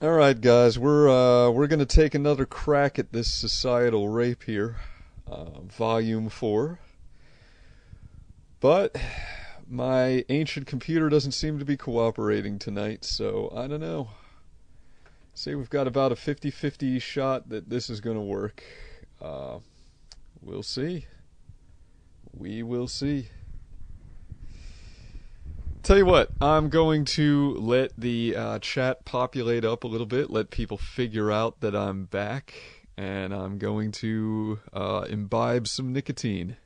All right, guys, we're gonna take another crack at this societal rape here, volume 4. But my ancient computer doesn't seem to be cooperating tonight, so I don't know. Say we've got about a 50-50 shot that this is gonna work. We'll see. We will see. Tell you what, I'm going to let the chat populate up a little bit, let people figure out that I'm back, and I'm going to imbibe some nicotine.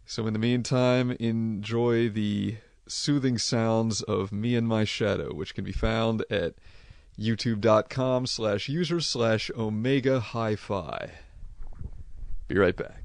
So in the meantime, enjoy the soothing sounds of me and my shadow, which can be found at youtube.com/users/omega hi-fi. Be right back.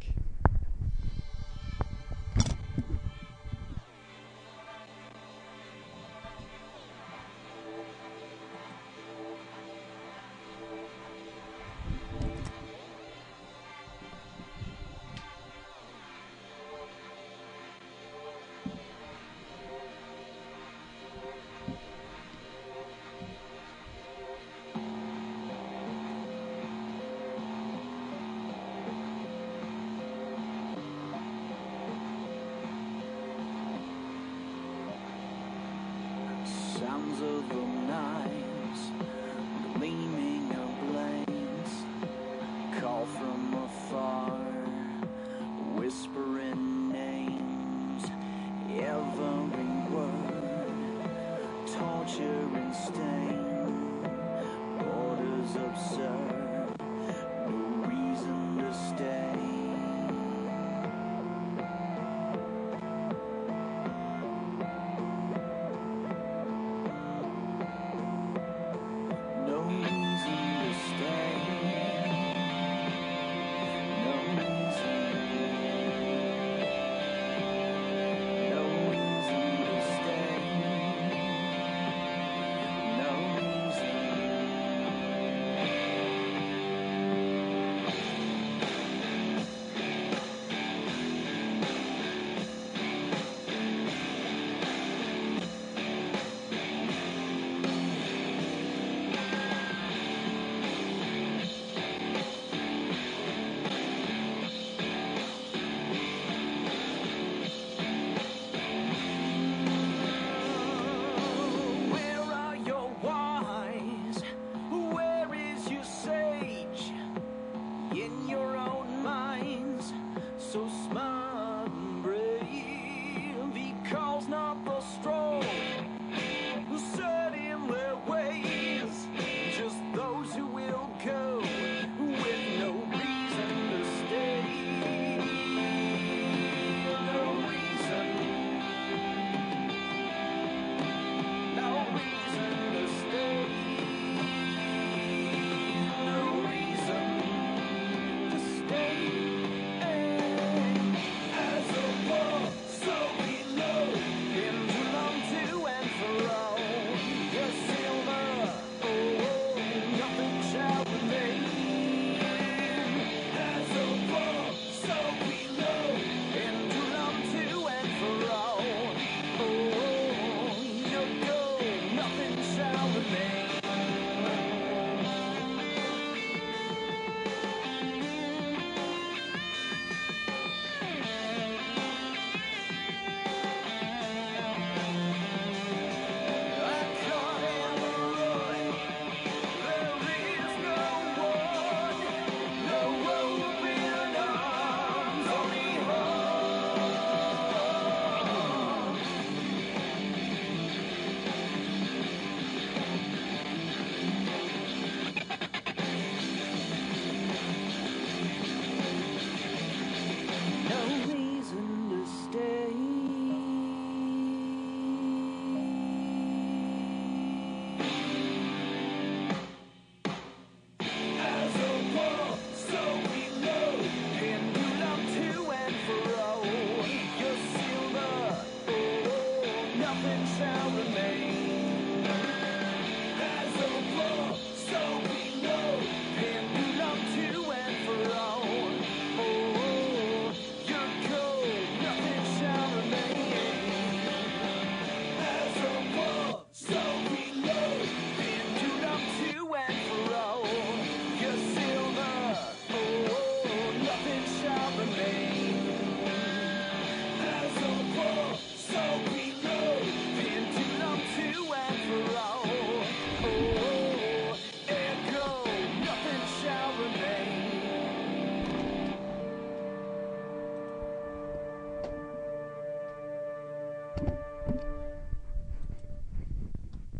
Sounds of the knives, gleaming of blades, call from afar, whispering names, every word, torture and stain, orders absurd, no reason to stay.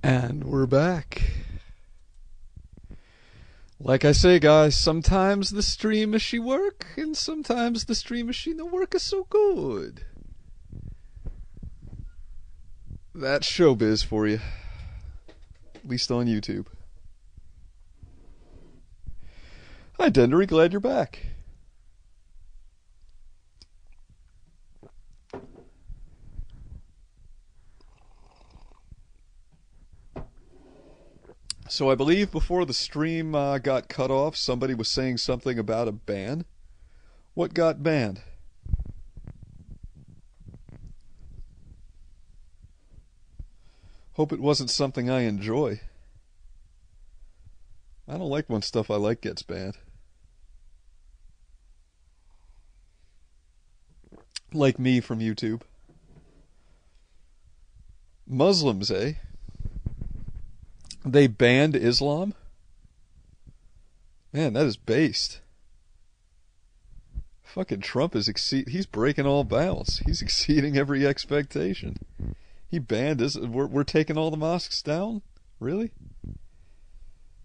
And we're back. Like I say, guys, sometimes the stream machine work, and sometimes the stream machine don't work so good. That's showbiz for you. At least on YouTube. Hi, Dendery, glad you're back. So I believe before the stream got cut off, somebody was saying something about a ban. What got banned? Hope it wasn't something I enjoy. I don't like when stuff I like gets banned. Like me from YouTube. Muslims, eh? They banned Islam? Man, that is based. Fucking Trump is he's breaking all bounds. He's exceeding every expectation. He banned this. We're taking all the mosques down? Really?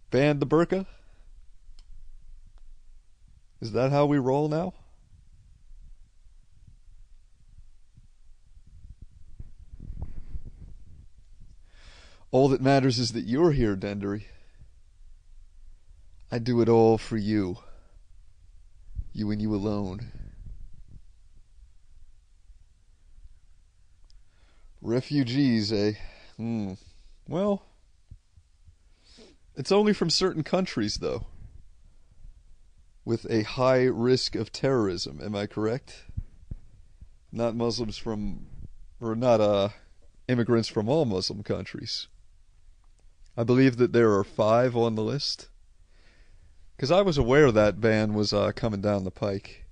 Banned the burqa? Is that how we roll now? All that matters is that you're here, Dendery. I do it all for you. You and you alone. Refugees, eh? Well, it's only from certain countries, though. With a high risk of terrorism, am I correct? Not Muslims from... or not, immigrants from all Muslim countries. I believe that there are 5 on the list. Because I was aware that ban was coming down the pike.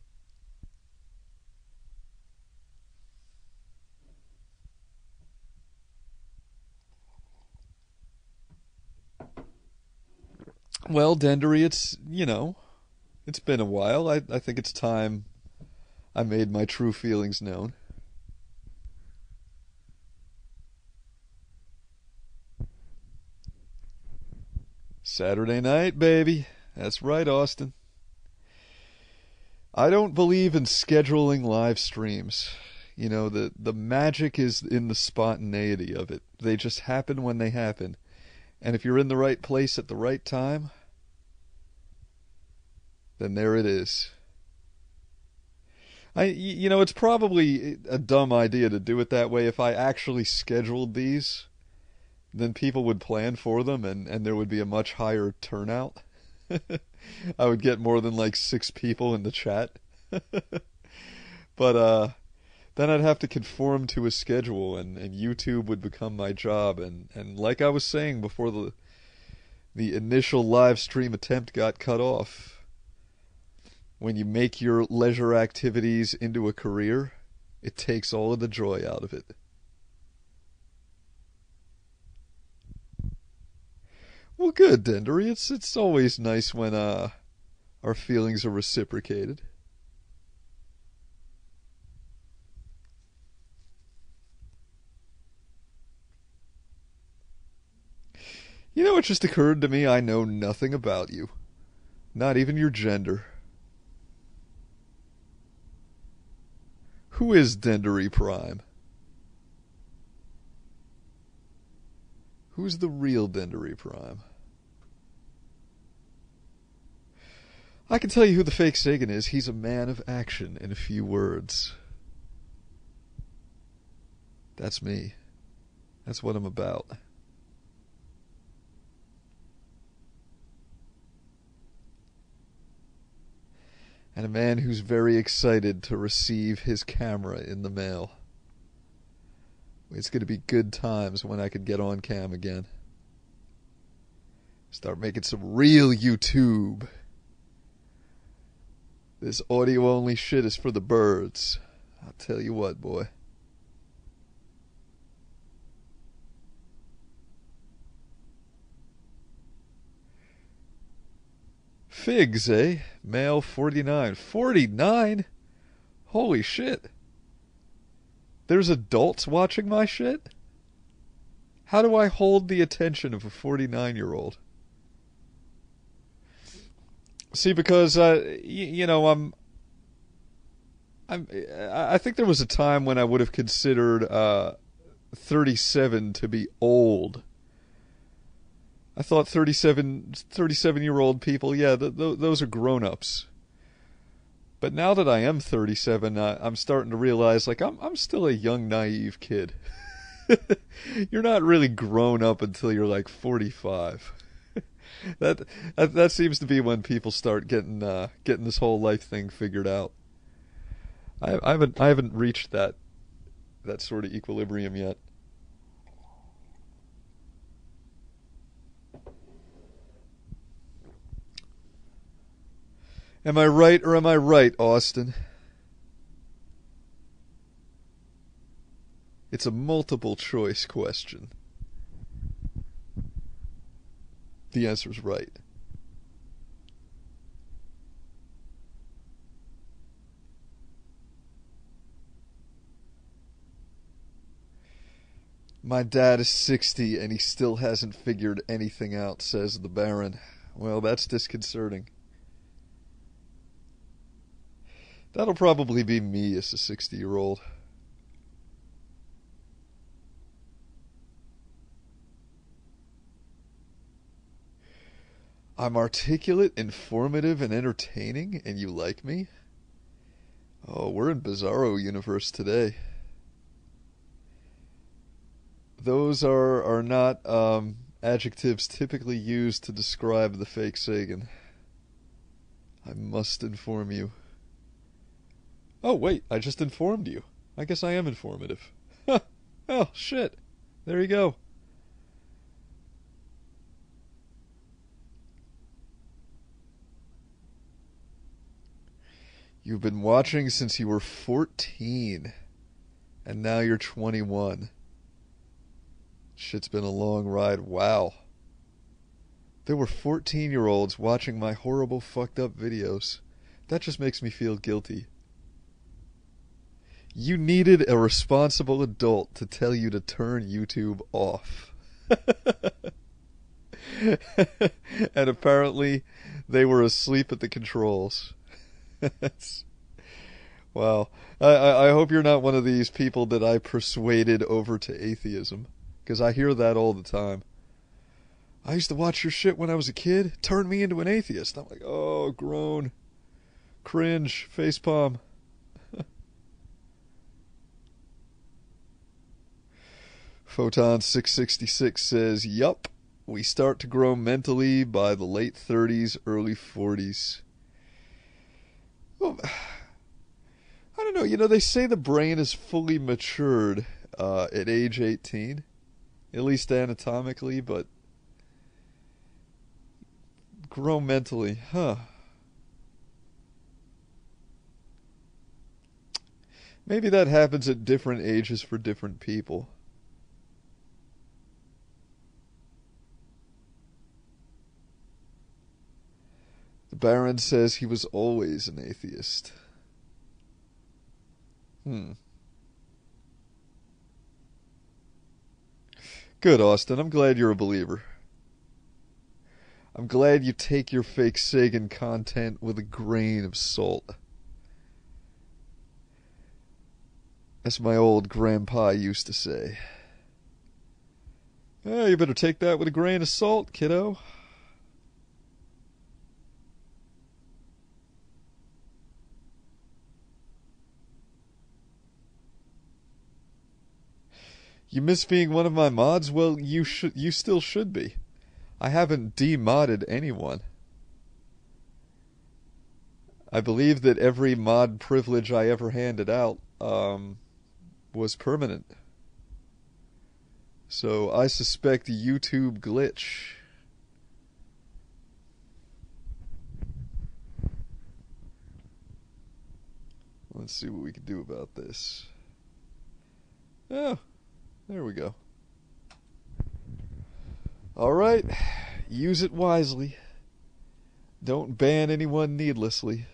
Well, Dendery, it's been a while. I think it's time I made my true feelings known. Saturday night, baby. That's right, Austin. I don't believe in scheduling live streams. The magic is in the spontaneity of it. They just happen when they happen. And if you're in the right place at the right time, then there it is. It's probably a dumb idea to do it that way. If I actually scheduled these, then people would plan for them and there would be a much higher turnout. I would get more than like 6 people in the chat. But then I'd have to conform to a schedule and YouTube would become my job. And like I was saying before the initial live stream attempt got cut off, when you make your leisure activities into a career, it takes all of the joy out of it. Well, good, Dendery. It's always nice when our feelings are reciprocated. It just occurred to me I know nothing about you. Not even your gender. Who is Dendery Prime? Who's the real Dendery Prime? I can tell you who the Fakesagan is. He's a man of action in a few words. That's me. That's what I'm about. And a man who's very excited to receive his camera in the mail. It's going to be good times when I can get on cam again. Start making some real YouTube. This audio-only shit is for the birds. I'll tell you what, boy. Figs, eh? Male 49. 49? Holy shit. There's adults watching my shit? How do I hold the attention of a 49-year-old? See, because I think there was a time when I would have considered 37 to be old. I thought 37-year-old people, yeah, those are grown-ups. But now that I am 37, I'm starting to realize, like, I'm still a young, naive kid. You're not really grown up until you're like 45. That seems to be when people start getting this whole life thing figured out. I haven't reached that sort of equilibrium yet. Am I right or am I right, Austin? It's a multiple choice question. The answer's right. My dad is 60 and he still hasn't figured anything out, says the Baron. Well, that's disconcerting. That'll probably be me as a 60-year-old. I'm articulate, informative, and entertaining, and you like me? Oh, we're in Bizarro universe today. Those are not adjectives typically used to describe the Fakesagan. I must inform you. Oh, wait, I just informed you. I guess I am informative. Oh, shit. There you go. You've been watching since you were 14, and now you're 21. Shit's been a long ride. Wow. There were 14-year-olds watching my horrible fucked up videos. That just makes me feel guilty. You needed a responsible adult to tell you to turn YouTube off. And apparently they were asleep at the controls. Wow. I hope you're not one of these people that I persuaded over to atheism, because I hear that all the time. I used to watch your shit when I was a kid. Turned me into an atheist. I'm like, oh, groan. Cringe. Facepalm. Photon 666 says, yup, we start to grow mentally by the late 30s, early 40s. Well, I don't know, they say the brain is fully matured at age 18, at least anatomically, but grow mentally, huh? Maybe that happens at different ages for different people. The Baron says he was always an atheist. Good, Austin. I'm glad you're a believer. I'm glad you take your Fakesagan content with a grain of salt. As my old grandpa used to say. Oh, you better take that with a grain of salt, kiddo. You miss being one of my mods? Well, you still should be. I haven't demodded anyone. I believe that every mod privilege I ever handed out was permanent. So I suspect a YouTube glitch. Let's see what we can do about this. Oh. There we go. Alright, use it wisely. Don't ban anyone needlessly.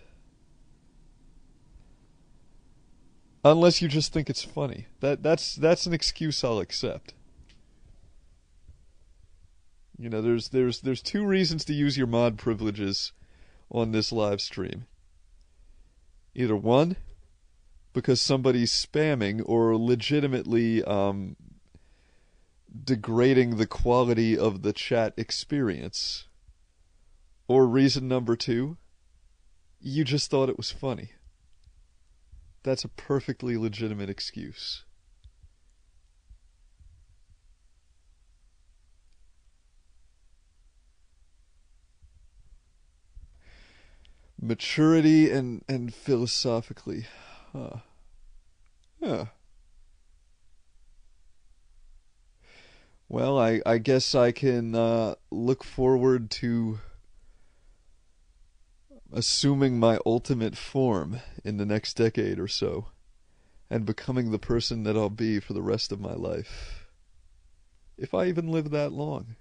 Unless you just think it's funny. That's an excuse I'll accept. You know, there's two reasons to use your mod privileges on this live stream. Either one, because somebody's spamming or legitimately degrading the quality of the chat experience. Or reason number two, you just thought it was funny. That's a perfectly legitimate excuse. Maturity and philosophically. Huh. Huh. Well, I guess I can look forward to assuming my ultimate form in the next decade or so, and becoming the person that I'll be for the rest of my life. If I even live that long.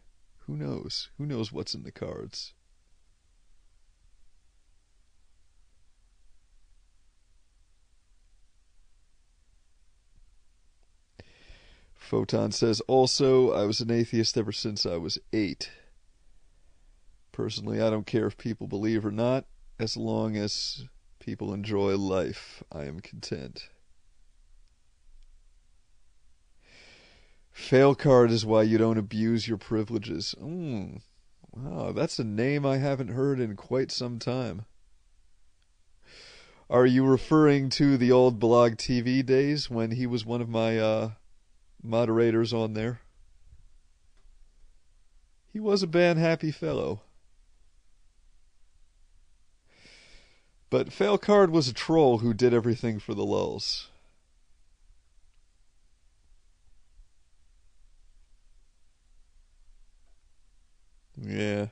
Who knows? Who knows what's in the cards? Photon says, also, I was an atheist ever since I was 8. Personally, I don't care if people believe or not. As long as people enjoy life, I am content. Fail card is why you don't abuse your privileges. Wow, that's a name I haven't heard in quite some time. Are you referring to the old Blog TV days when he was one of my moderators on there? He was a ban-happy fellow. But Failcard was a troll who did everything for the lulz. Yeah.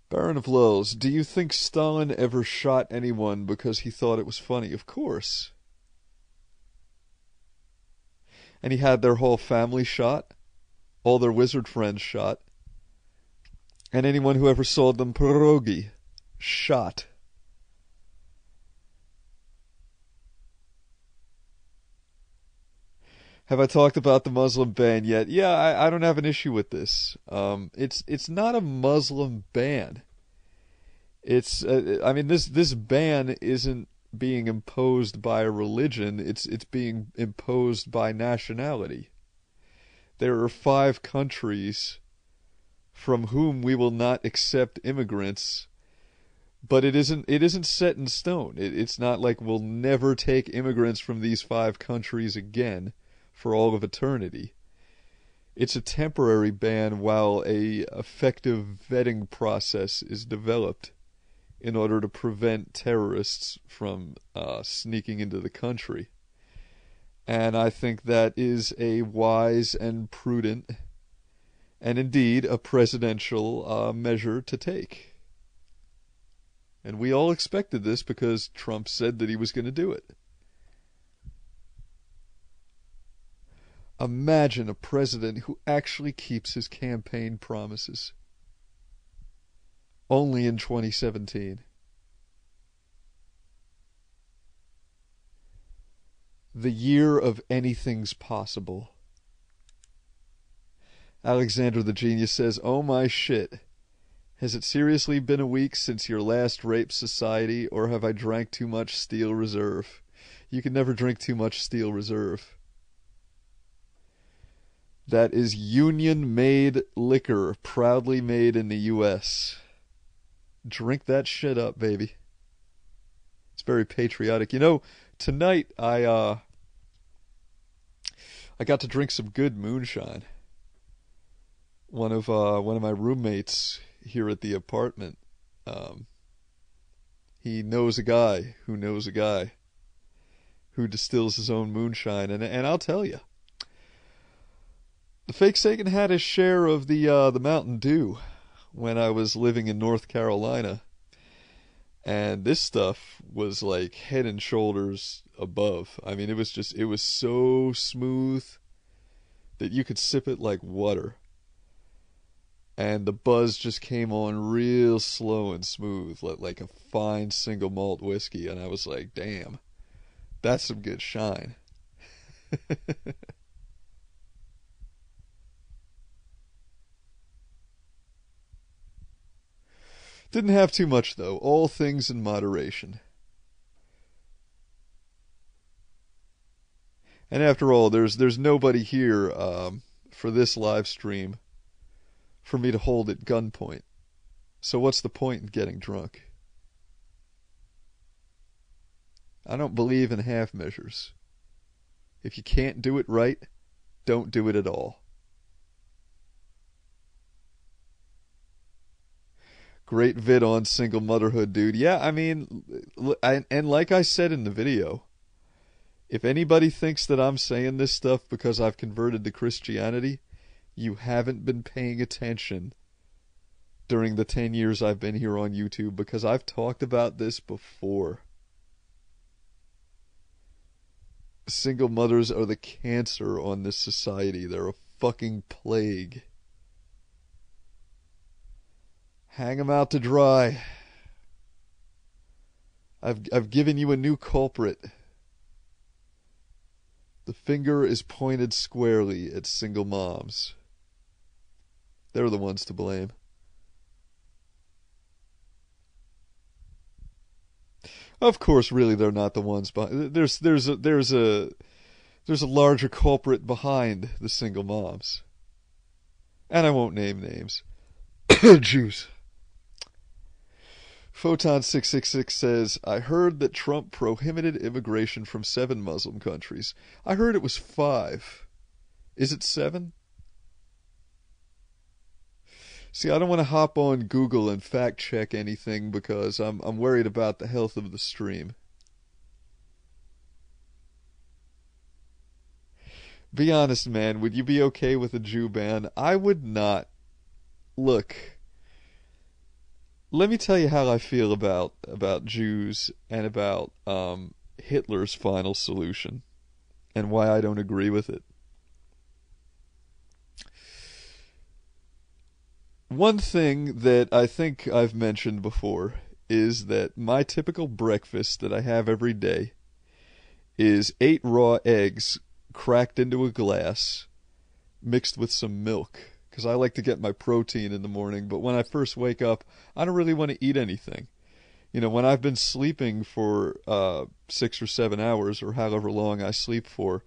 Baron of Lulz, do you think Stalin ever shot anyone because he thought it was funny? Of course. And he had their whole family shot, all their wizard friends shot, and anyone who ever sold them pierogi shot. Have I talked about the Muslim ban yet? Yeah, I don't have an issue with this. It's not a Muslim ban. It's I mean this ban isn't being imposed by a religion. It's being imposed by nationality. There are 5 countries from whom we will not accept immigrants, but it isn't set in stone. It's not like we'll never take immigrants from these 5 countries again for all of eternity. It's a temporary ban while a effective vetting process is developed in order to prevent terrorists from sneaking into the country. And I think that is a wise and prudent and indeed a presidential measure to take. And we all expected this because Trump said that he was going to do it. Imagine a president who actually keeps his campaign promises. Only in 2017. The year of anything's possible. Alexander the Genius says, oh my shit. Has it seriously been a week since your last rape society, or have I drank too much Steel Reserve? You can never drink too much Steel Reserve. That is union-made liquor, proudly made in the U.S. Drink that shit up, baby. It's very patriotic. You know, tonight I got to drink some good moonshine. One of my roommates here at the apartment, he knows a guy who knows a guy who distills his own moonshine, and I'll tell you, the Fakesagan had his share of the Mountain Dew when I was living in North Carolina, and this stuff was like head and shoulders above. I mean, it was so smooth that you could sip it like water. And the buzz just came on real slow and smooth, like a fine single malt whiskey. And I was like, damn, that's some good shine. Didn't have too much, though. All things in moderation. And after all, there's nobody here for this live stream for me to hold at gunpoint. So what's the point in getting drunk? I don't believe in half measures. If you can't do it right, don't do it at all. Great vid on single motherhood, dude. Yeah, I mean, and like I said in the video, if anybody thinks that I'm saying this stuff because I've converted to Christianity, you haven't been paying attention during the 10 years I've been here on YouTube, because I've talked about this before. Single mothers are the cancer on this society. They're a fucking plague. Hang them out to dry. I've given you a new culprit. The finger is pointed squarely at single moms. They're the ones to blame. Of course, really, they're not the ones behind. There's a larger culprit behind the single moms, and I won't name names. Jews. Photon666 says, I heard that Trump prohibited immigration from 7 Muslim countries. I heard it was 5. Is it 7? See, I don't want to hop on Google and fact check anything because I'm worried about the health of the stream. Be honest, man, would you be okay with a Jew ban? I would not. Look, let me tell you how I feel about Jews and about Hitler's final solution and why I don't agree with it. One thing that I think I've mentioned before is that my typical breakfast that I have every day is 8 raw eggs cracked into a glass mixed with some milk, because I like to get my protein in the morning, but when I first wake up, I don't really want to eat anything. You know, when I've been sleeping for 6 or 7 hours, or however long I sleep for,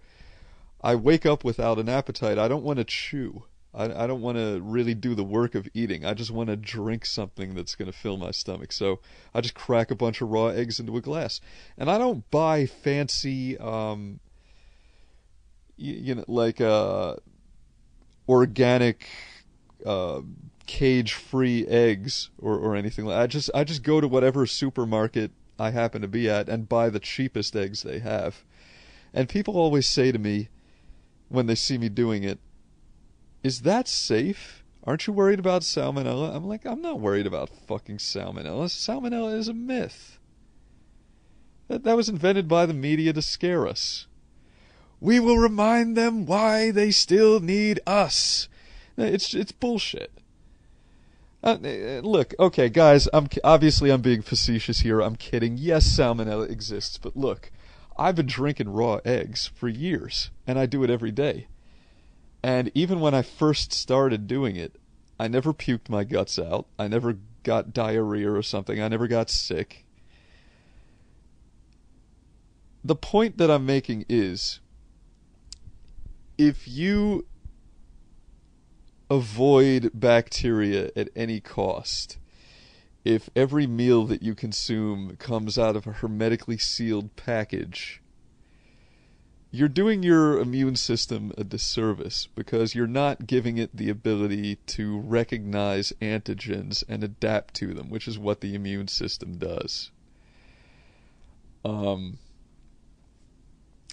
I wake up without an appetite. I don't want to chew. I don't want to really do the work of eating. I just want to drink something that's going to fill my stomach. So I just crack a bunch of raw eggs into a glass. And I don't buy fancy, organic, cage-free eggs or anything like that. I just go to whatever supermarket I happen to be at and buy the cheapest eggs they have. And people always say to me when they see me doing it, is that safe? Aren't you worried about salmonella? I'm like, I'm not worried about fucking salmonella. Salmonella is a myth. That was invented by the media to scare us. We will remind them why they still need us. It's bullshit. Look, okay, guys, I'm being facetious here. I'm kidding. Yes, salmonella exists, but look, I've been drinking raw eggs for years, and I do it every day. And even when I first started doing it, I never puked my guts out. I never got diarrhea or something. I never got sick. The point that I'm making is, if you avoid bacteria at any cost, if every meal that you consume comes out of a hermetically sealed package, you're doing your immune system a disservice, because you're not giving it the ability to recognize antigens and adapt to them, which is what the immune system does. And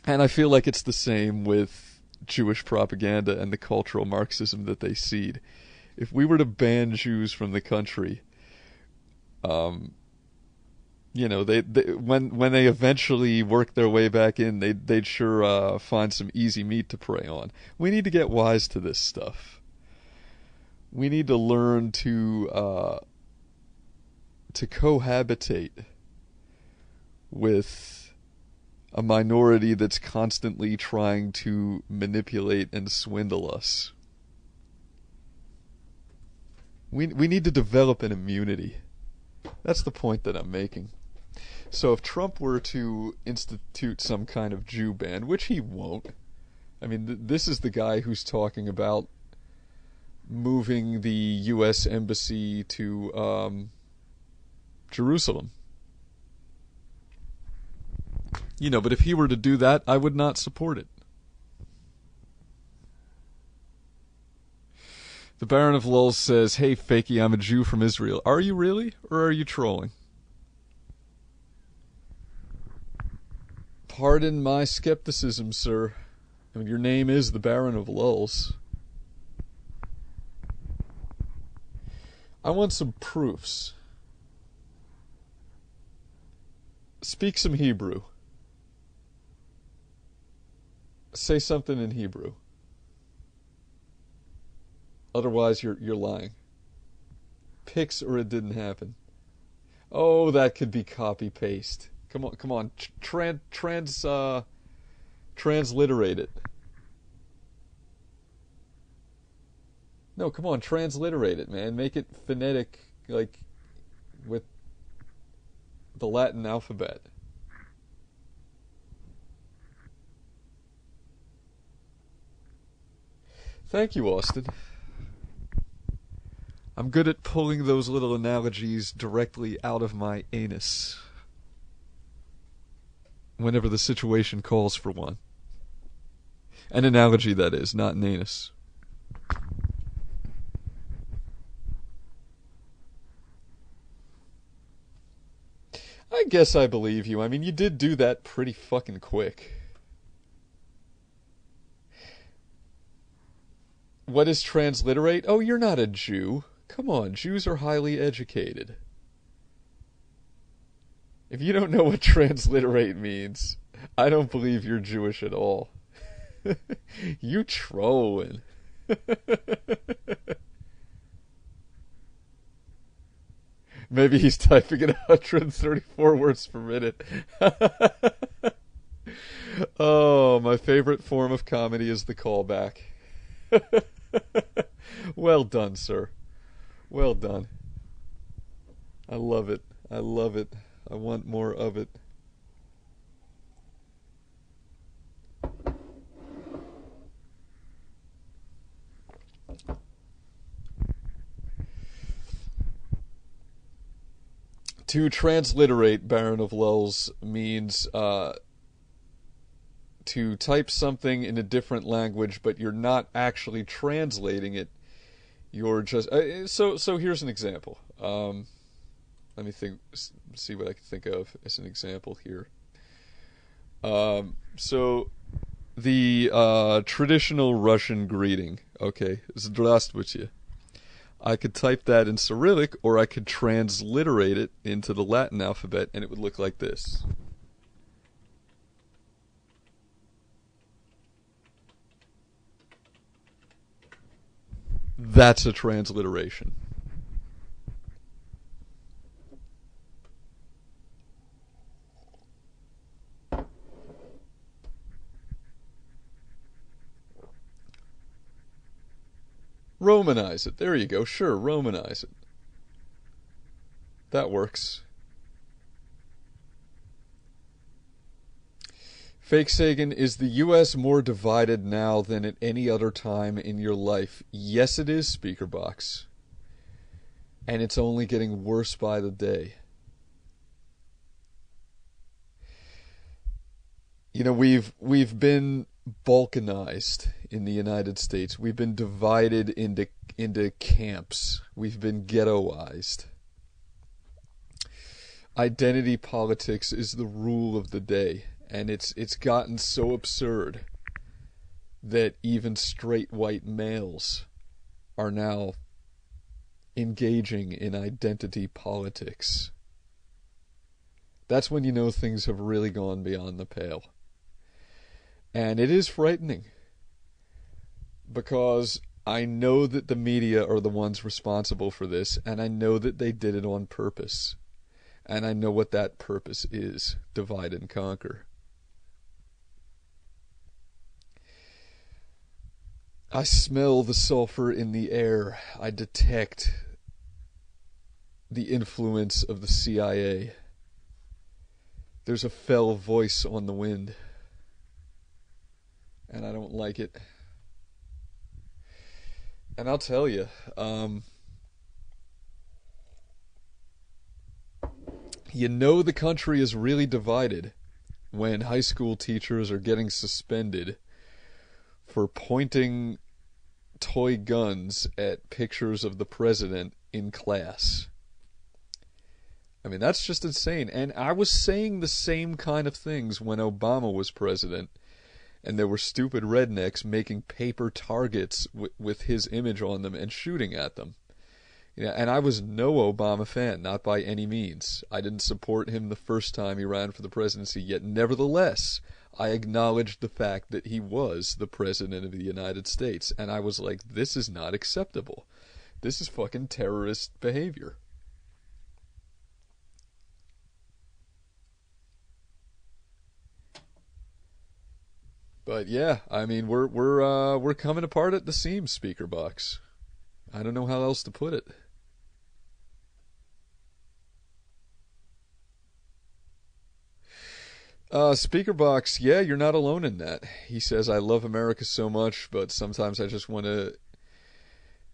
I feel like it's the same with Jewish propaganda and the cultural Marxism that they seed. If we were to ban Jews from the country, you know, when they eventually work their way back in, they'd sure find some easy meat to prey on. We need to get wise to this stuff. We need to learn to cohabitate with a minority that's constantly trying to manipulate and swindle us. We need to develop an immunity. That's the point that I'm making. So if Trump were to institute some kind of Jew ban, which he won't, I mean, this is the guy who's talking about moving the U.S. embassy to Jerusalem. You know, but if he were to do that, I would not support it. The Baron of Lulz says, "Hey, Fakey, I'm a Jew from Israel." Are you really, or are you trolling? Pardon my skepticism, sir. I mean, your name is the Baron of Lulz. I want some proofs. Speak some Hebrew. Say something in Hebrew. Otherwise, you're lying. Pics or it didn't happen. Oh, that could be copy paste. Come on. Transliterate it. No, come on, transliterate it, man. Make it phonetic, like with the Latin alphabet. Thank you, Austin. I'm good at pulling those little analogies directly out of my anus whenever the situation calls for one. An analogy, that is, not an anus. I guess I believe you. I mean, you did do that pretty fucking quick. What is transliterate? Oh, you're not a Jew. Come on, Jews are highly educated. If you don't know what transliterate means, I don't believe you're Jewish at all. You trolling. Maybe he's typing at 134 words per minute. Oh, my favorite form of comedy is the callback. Well done, sir. Well done. I love it. I love it. I want more of it. To transliterate, Baron of Lulz, means to type something in a different language, but you're not actually translating it. You're just so here's an example. Let me see what I can think of as an example here. So the traditional Russian greeting, okay, Здравствуйте. I could type that in Cyrillic, or I could transliterate it into the Latin alphabet, and it would look like this. That's a transliteration. Romanize it. There you go. Sure, Romanize it. That works. Fakesagan, is the U.S. more divided now than at any other time in your life? Yes, it is, Speakerbox. And it's only getting worse by the day. You know, we've been balkanized in the United States. We've been divided into camps. We've been ghettoized. Identity politics is the rule of the day, and it's gotten so absurd that even straight white males are now engaging in identity politics. That's when you know things have really gone beyond the pale. And it is frightening, because I know that the media are the ones responsible for this, and I know that they did it on purpose. And I know what that purpose is: divide and conquer. I smell the sulfur in the air. I detect the influence of the CIA. There's a fell voice on the wind, and I don't like it. And I'll tell you, you know the country is really divided when high school teachers are getting suspended for pointing toy guns at pictures of the president in class. I mean, that's just insane. And I was saying the same kind of things when Obama was president, and there were stupid rednecks making paper targets with his image on them and shooting at them. And I was no Obama fan, not by any means. I didn't support him the first time he ran for the presidency, yet nevertheless, I acknowledged the fact that he was the president of the United States. And I was like, this is not acceptable. This is fucking terrorist behavior. But yeah, I mean, we're coming apart at the seams, Speaker Box. I don't know how else to put it. Speaker Box, yeah, you're not alone in that. He says, I love America so much, but sometimes I just want to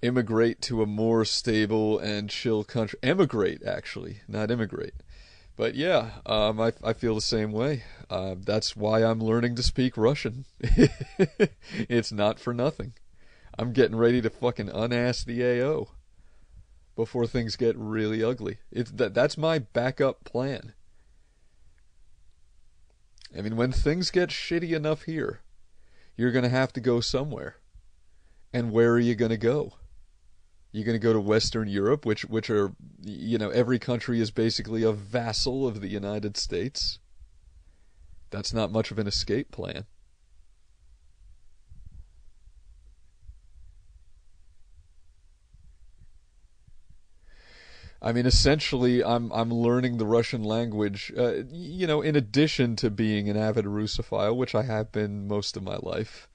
immigrate to a more stable and chill country. Emigrate, actually, not immigrate. But yeah, I feel the same way. That's why I'm learning to speak Russian. It's not for nothing. I'm getting ready to fucking unass the AO before things get really ugly. That's my backup plan. I mean, when things get shitty enough here, you're going to have to go somewhere. And where are you going to go? You're going to go to Western Europe, which are, you know, every country is basically a vassal of the United States. That's not much of an escape plan. I mean, essentially, I'm learning the Russian language, you know, in addition to being an avid Russophile, which I have been most of my life.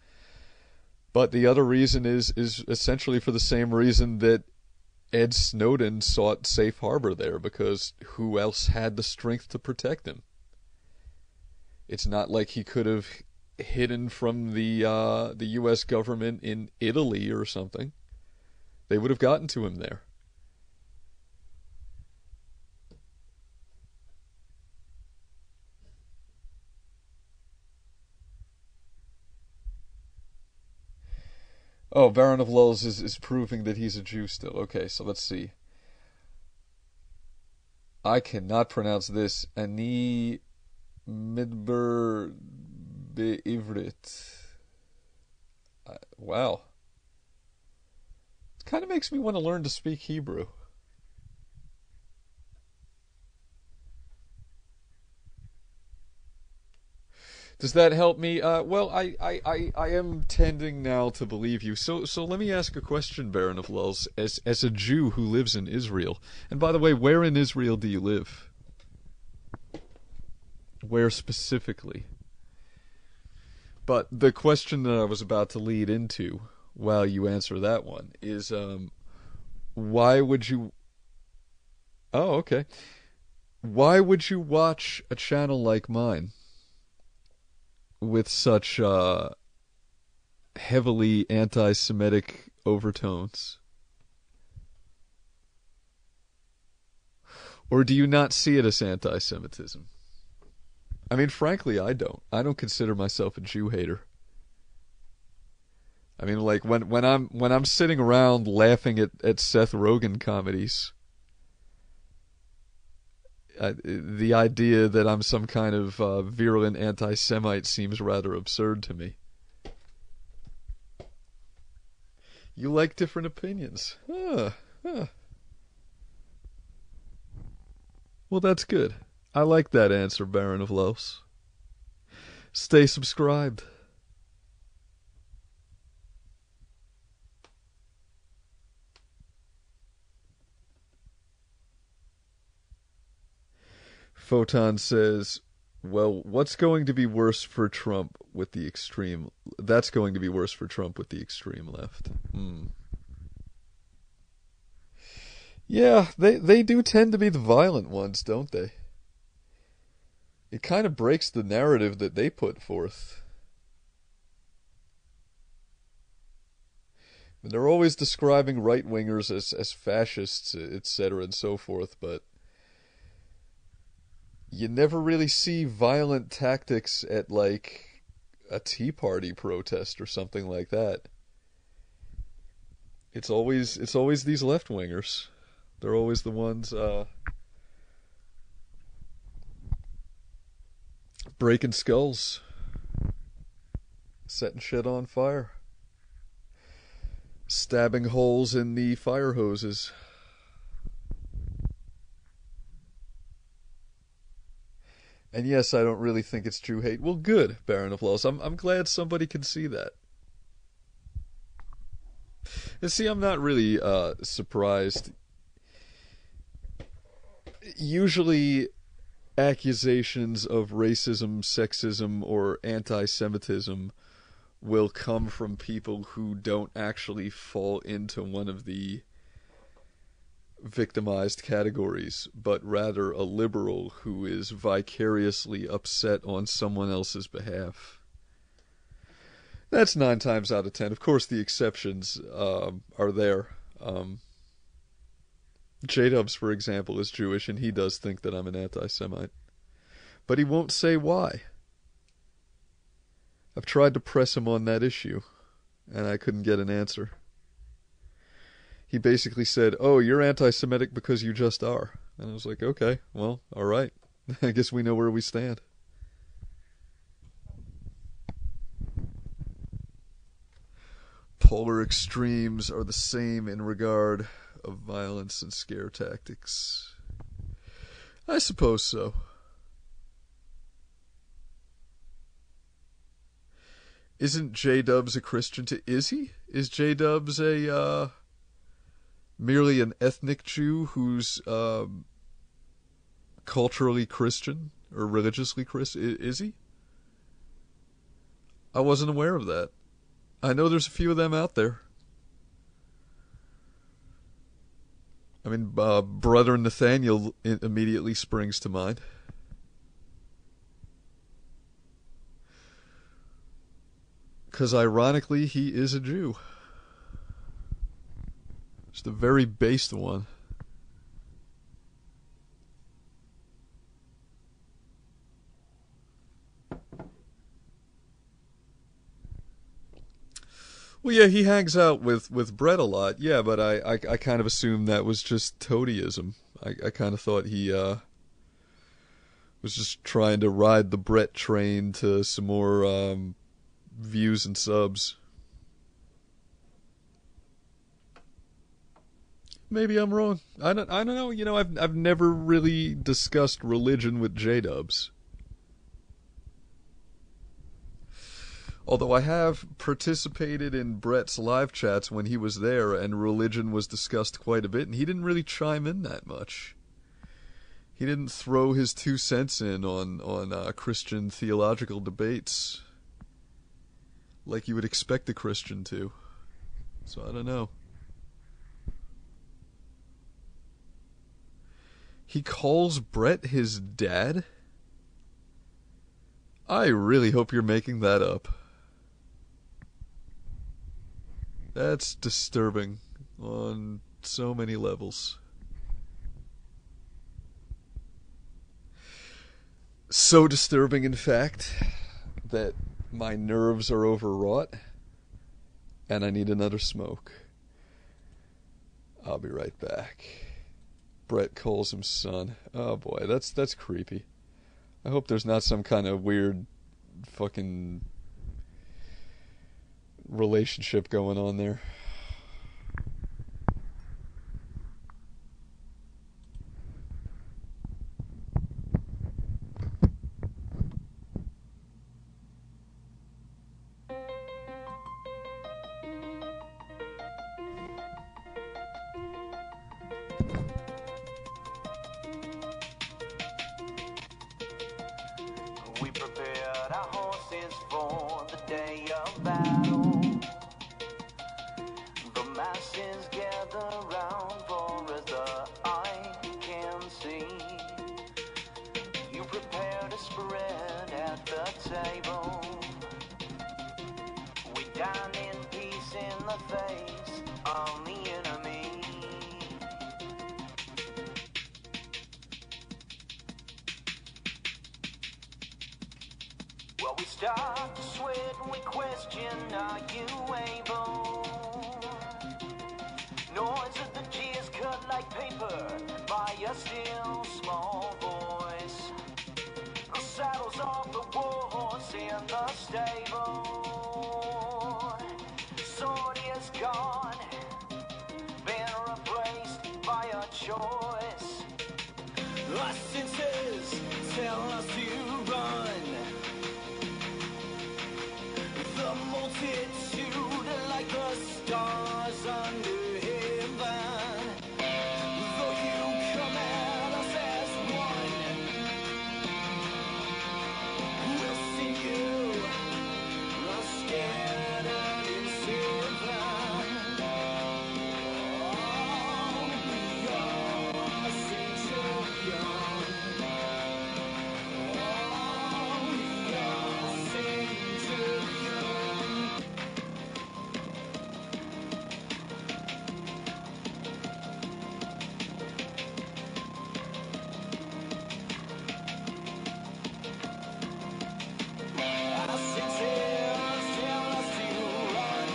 But the other reason is essentially for the same reason that Ed Snowden sought safe harbor there, because who else had the strength to protect him? It's not like he could have hidden from the U.S. government in Italy or something. They would have gotten to him there. Oh, Baron of Lulz is proving that he's a Jew still. Okay, so let's see. I cannot pronounce this. Ani midber beivrit. Wow. It kind of makes me want to learn to speak Hebrew. Does that help me? Well, I am tending now to believe you. So let me ask a question, Baron of Lulz, as a Jew who lives in Israel. And by the way, where in Israel do you live? Where specifically? But the question that I was about to lead into, while you answer that one, is why would you... Oh, okay. Why would you watch a channel like mine with such heavily anti-Semitic overtones? Or do you not see it as anti-Semitism? I mean, frankly, I don't. I don't consider myself a Jew hater. I mean, like when I'm sitting around laughing at Seth Rogen comedies, the idea that I'm some kind of virulent anti-Semite seems rather absurd to me. You like different opinions. Well, that's good. I like that answer, Baron of Los. Stay subscribed. Photon says, well, what's going to be worse for Trump with the extreme... That's going to be worse for Trump with the extreme left. Yeah, they do tend to be the violent ones, don't they? It kind of breaks the narrative that they put forth. And they're always describing right-wingers as fascists, etc. and so forth, but you never really see violent tactics at, like, a Tea Party protest or something like that. It's always these left-wingers. They're always the ones breaking skulls, setting shit on fire, stabbing holes in the fire hoses. And yes, I don't really think it's true hate. Well, good, Baron of Loss. I'm glad somebody can see that. And see, I'm not really surprised. Usually, accusations of racism, sexism, or anti-Semitism will come from people who don't actually fall into one of the victimized categories, but rather a liberal who is vicariously upset on someone else's behalf. That's 9 times out of 10. Of course, the exceptions are there. J-Dubs, for example, is Jewish, and he does think that I'm an anti-Semite. But he won't say why. I've tried to press him on that issue, and I couldn't get an answer. He basically said, "Oh, you're anti-Semitic because you just are." And I was like, okay, well, all right. I guess we know where we stand. Polar extremes are the same in regard of violence and scare tactics. I suppose so. Isn't J-Dubs a Christian too? Is he? Is J-Dubs a merely an ethnic Jew who's culturally Christian or religiously Christian? Is he? I wasn't aware of that. I know there's a few of them out there. I mean, Brother Nathaniel immediately springs to mind. Because ironically, he is a Jew. Just a very based one. Well, yeah, he hangs out with Brett a lot, yeah, but I kind of assumed that was just toadyism. I kind of thought he was just trying to ride the Brett train to some more views and subs. Maybe I'm wrong. I don't know. You know, I've never really discussed religion with J-Dubs. Although I have participated in Brett's live chats when he was there, and religion was discussed quite a bit, and he didn't really chime in that much. He didn't throw his 2 cents in on Christian theological debates like you would expect a Christian to. So I don't know. He calls Brett his dad? I really hope you're making that up. That's disturbing on so many levels. So disturbing, in fact, that my nerves are overwrought and I need another smoke. I'll be right back. Brett calls him son. Oh boy, that's creepy. I hope there's not some kind of weird fucking relationship going on there. We prepared our horses for the day of battle. Well, we start to sweat and we question, are you able? Noise of the G is cut like paper by a still small voice. The saddle's off the horse in the stable. Sword is gone, been replaced by a choice. Our senses tell us to run. The multitude like the stars under heaven. Though you come at us as one, we'll see you scattered in heaven. Oh, we are centurion. Oh, we are centurion. Our senses tell us to run.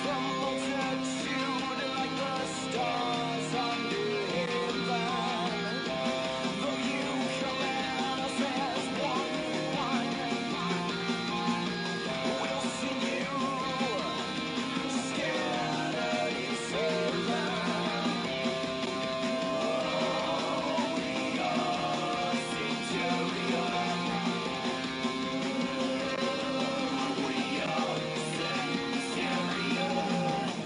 The multitude like the stars under heaven. Though you come at us as one, we'll see you scattered in heaven. We are centurion. We are centurion.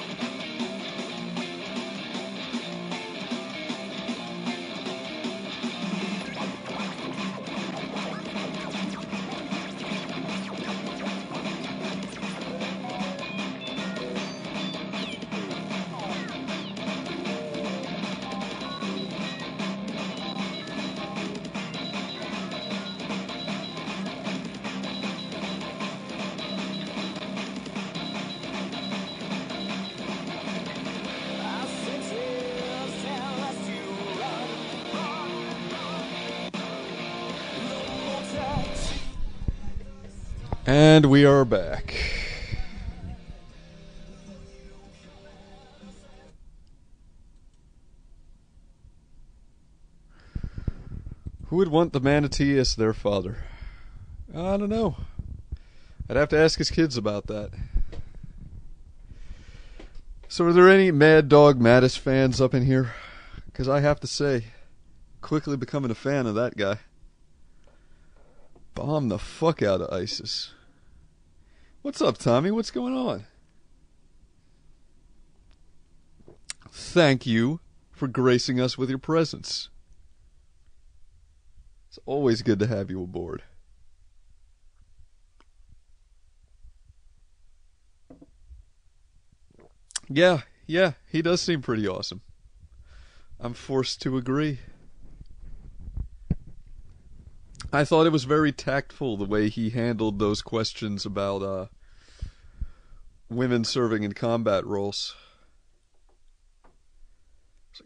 Our senses tell us to run. The multitude. And we are back. Who would want the manatee as their father? I don't know. I'd have to ask his kids about that. So are there any Mad Dog Mattis fans up in here? Because I have to say, quickly becoming a fan of that guy. Bomb the fuck out of ISIS. What's up, Tommy? What's going on? Thank you for gracing us with your presence. It's always good to have you aboard. Yeah, he does seem pretty awesome. I'm forced to agree. I thought it was very tactful the way he handled those questions about women serving in combat roles.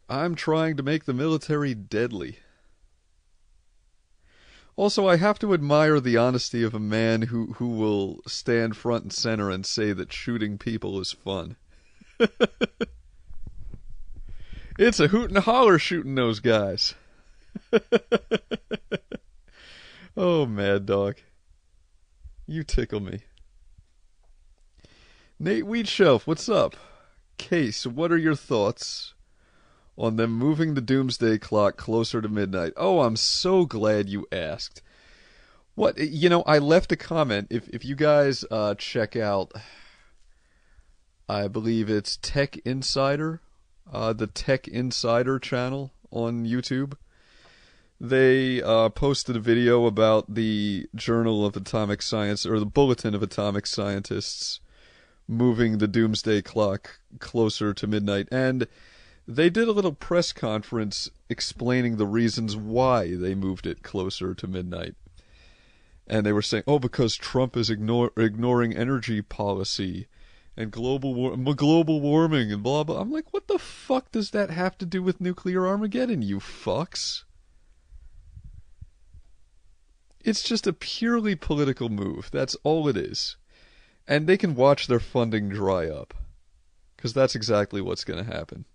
I'm trying to make the military deadly. Also, I have to admire the honesty of a man who will stand front and center and say that shooting people is fun. It's a hoot and holler shooting those guys. Oh, Mad Dog. You tickle me. Nate Weedshelf, what's up? Case, what are your thoughts on them moving the doomsday clock closer to midnight? Oh, I'm so glad you asked. What, you know, I left a comment. If you guys check out, I believe it's Tech Insider, the Tech Insider channel on YouTube. They posted a video about the Journal of Atomic Science, or the Bulletin of Atomic Scientists, moving the doomsday clock closer to midnight. And they did a little press conference explaining the reasons why they moved it closer to midnight. And they were saying, oh, because Trump is ignoring energy policy and global warming and blah, blah. I'm like, what the fuck does that have to do with nuclear Armageddon, you fucks? It's just a purely political move. That's all it is. And they can watch their funding dry up. Because that's exactly what's going to happen.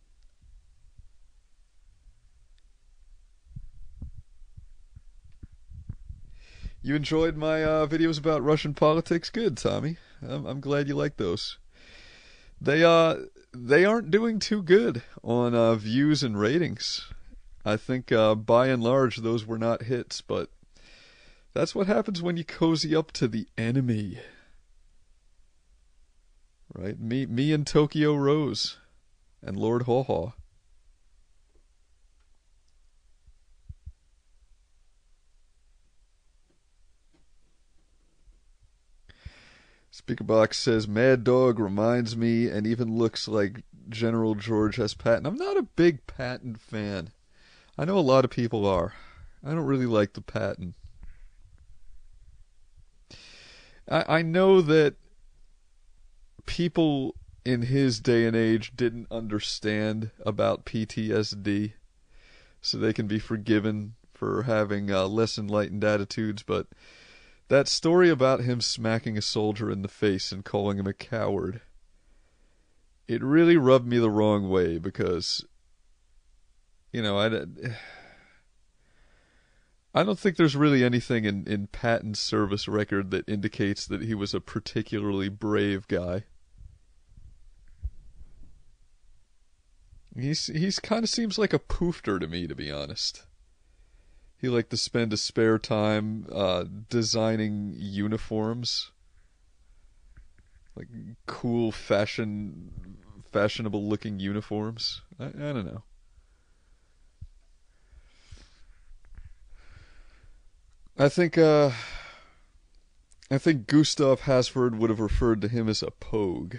You enjoyed my videos about Russian politics? Good, Tommy. I'm glad you like those. They aren't doing too good on views and ratings. I think by and large those were not hits, but that's what happens when you cozy up to the enemy. Right? Me and Tokyo Rose and Lord Haw Haw. Speakerbox says Mad Dog reminds me and even looks like General George S. Patton. I'm not a big Patton fan. I know a lot of people are. I don't really like the Patton. I know that people in his day and age didn't understand about PTSD, so they can be forgiven for having less enlightened attitudes, but that story about him smacking a soldier in the face and calling him a coward, it really rubbed me the wrong way because, you know, I don't think there's really anything in Patton's service record that indicates that he was a particularly brave guy. He's kind of seems like a poofter to me, to be honest. He liked to spend his spare time designing uniforms, like cool fashionable looking uniforms. I don't know. I think Gustav Hasford would have referred to him as a pogue.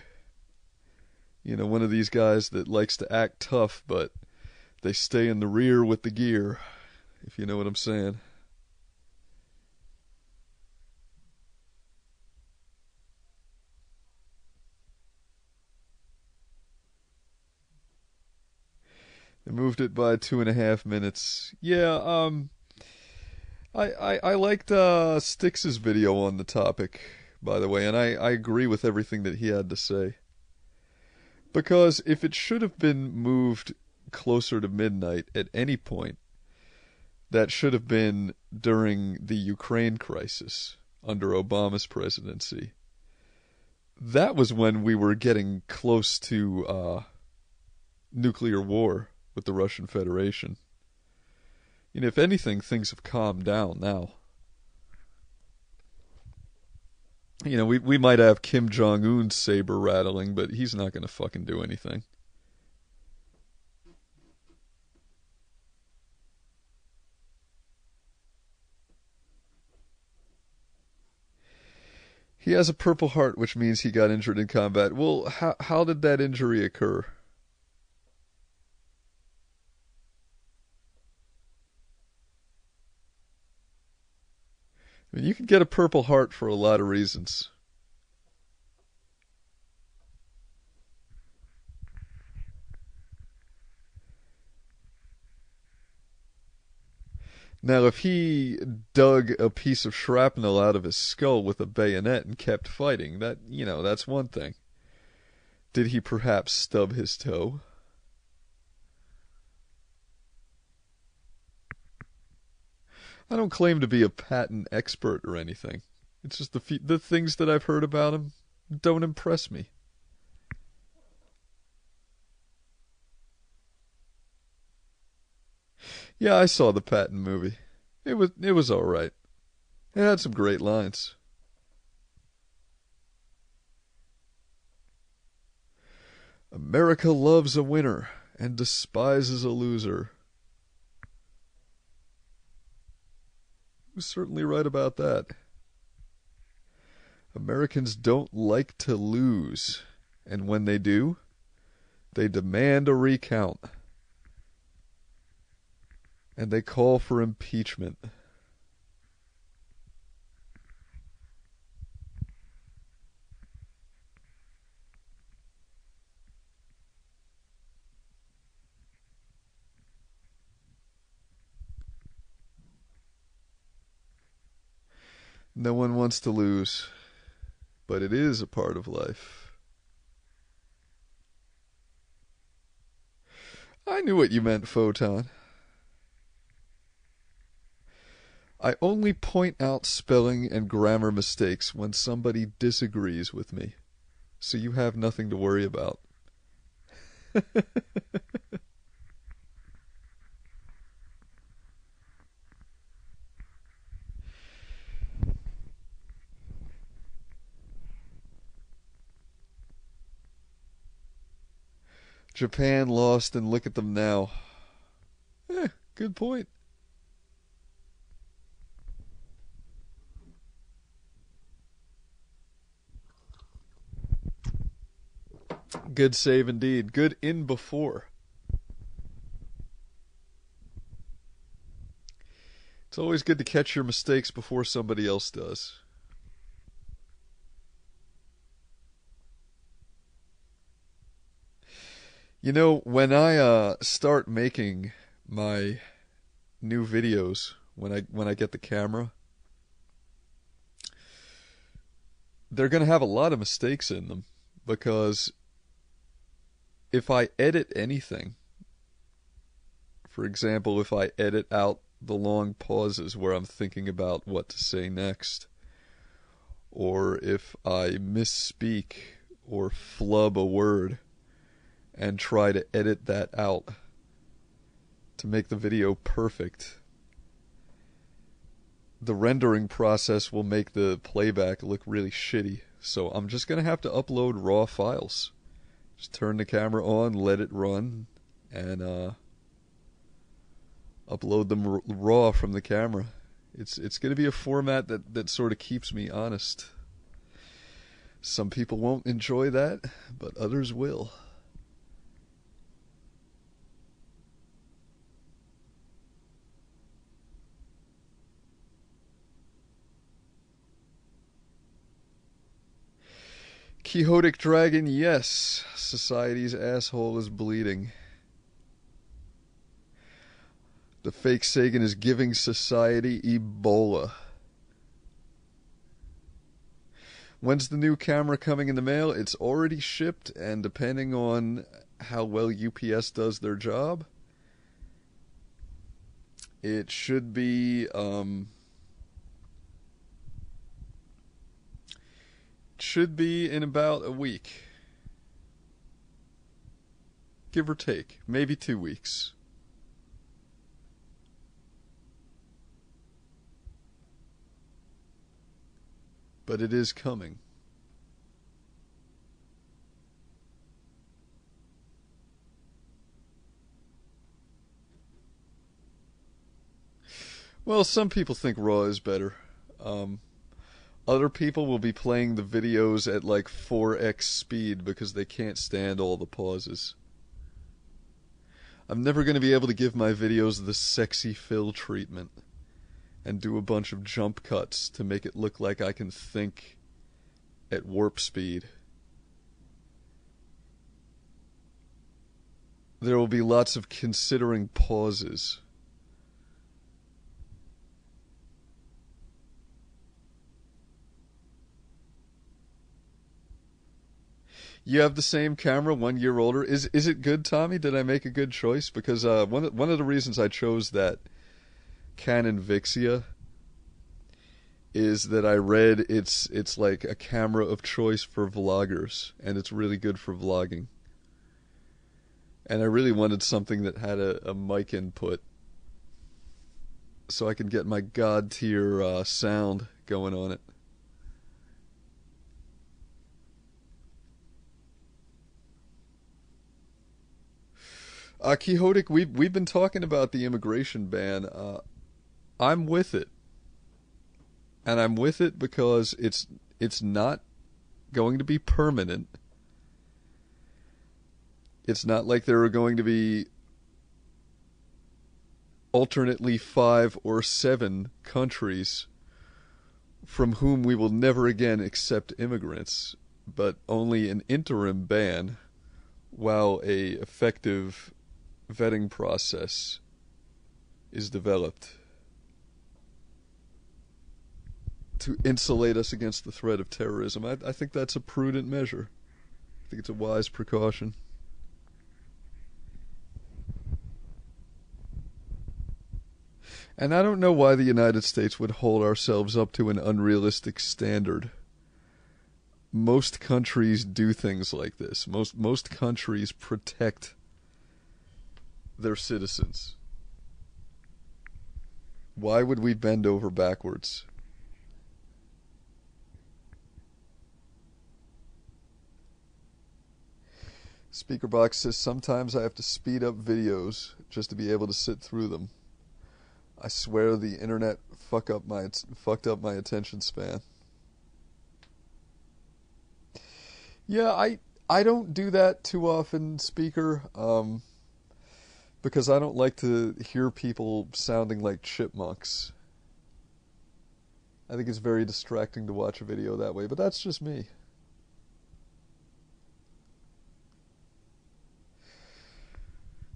You know, one of these guys that likes to act tough, but they stay in the rear with the gear, if you know what I'm saying. They moved it by 2.5 minutes. Yeah, I liked Styx's video on the topic, by the way, and I agree with everything that he had to say. Because if it should have been moved closer to midnight at any point, that should have been during the Ukraine crisis under Obama's presidency. That was when we were getting close to nuclear war with the Russian Federation. You know, if anything, things have calmed down now. You know, we might have Kim Jong-un's saber rattling, but he's not going to fucking do anything. He has a Purple Heart, which means he got injured in combat. Well, how did that injury occur? I mean, you can get a Purple Heart for a lot of reasons. Now, if he dug a piece of shrapnel out of his skull with a bayonet and kept fighting, that, you know, that's one thing. Did he perhaps stub his toe? I don't claim to be a Patton expert or anything. It's just the things that I've heard about him don't impress me. Yeah, I saw the Patton movie. It was all right. It had some great lines. America loves a winner and despises a loser. He was certainly right about that. Americans don't like to lose, and when they do, they demand a recount. And they call for impeachment. No one wants to lose, but it is a part of life. I knew what you meant, Photon. I only point out spelling and grammar mistakes when somebody disagrees with me, so you have nothing to worry about. Japan lost and look at them now. Good point. Good save indeed. Good in before. It's always good to catch your mistakes before somebody else does. You know, when I start making my new videos, when I get the camera, they're going to have a lot of mistakes in them, because if I edit anything, for example, if I edit out the long pauses where I'm thinking about what to say next, or if I misspeak or flub a word and try to edit that out to make the video perfect, the rendering process will make the playback look really shitty. So I'm just going to have to upload raw files. Just turn the camera on, let it run, and upload them raw from the camera. It's going to be a format that sort of keeps me honest. Some people won't enjoy that, but others will. Quixotic Dragon, yes. Society's asshole is bleeding. The Fakesagan is giving society Ebola. When's the new camera coming in the mail? It's already shipped, and depending on how well UPS does their job, it should be in about a week. Give or take. Maybe 2 weeks. But it is coming. Well, some people think RAW is better. Other people will be playing the videos at like 4x speed because they can't stand all the pauses. I'm never going to be able to give my videos the sexy fill treatment and do a bunch of jump cuts to make it look like I can think at warp speed. There will be lots of considering pauses. You have the same camera, 1 year older. Is it good, Tommy? Did I make a good choice? Because one of the reasons I chose that Canon Vixia is that I read it's like a camera of choice for vloggers, and it's really good for vlogging. And I really wanted something that had a mic input, so I could get my god tier sound going on it. Quixotic, we've been talking about the immigration ban. I'm with it, and I'm with it because it's not going to be permanent. It's not like there are going to be alternately 5 or 7 countries from whom we will never again accept immigrants, but only an interim ban while a effective vetting process is developed. to insulate us against the threat of terrorism. I think that's a prudent measure. I think it's a wise precaution. And I don't know why the United States would hold ourselves up to an unrealistic standard. Most countries do things like this. Most countries protect their citizens. Why would we bend over backwards? Speakerbox says, sometimes I have to speed up videos just to be able to sit through them. I swear the internet fucked up my attention span. Yeah, I don't do that too often, Speaker, because I don't like to hear people sounding like chipmunks. I think it's very distracting to watch a video that way, but that's just me.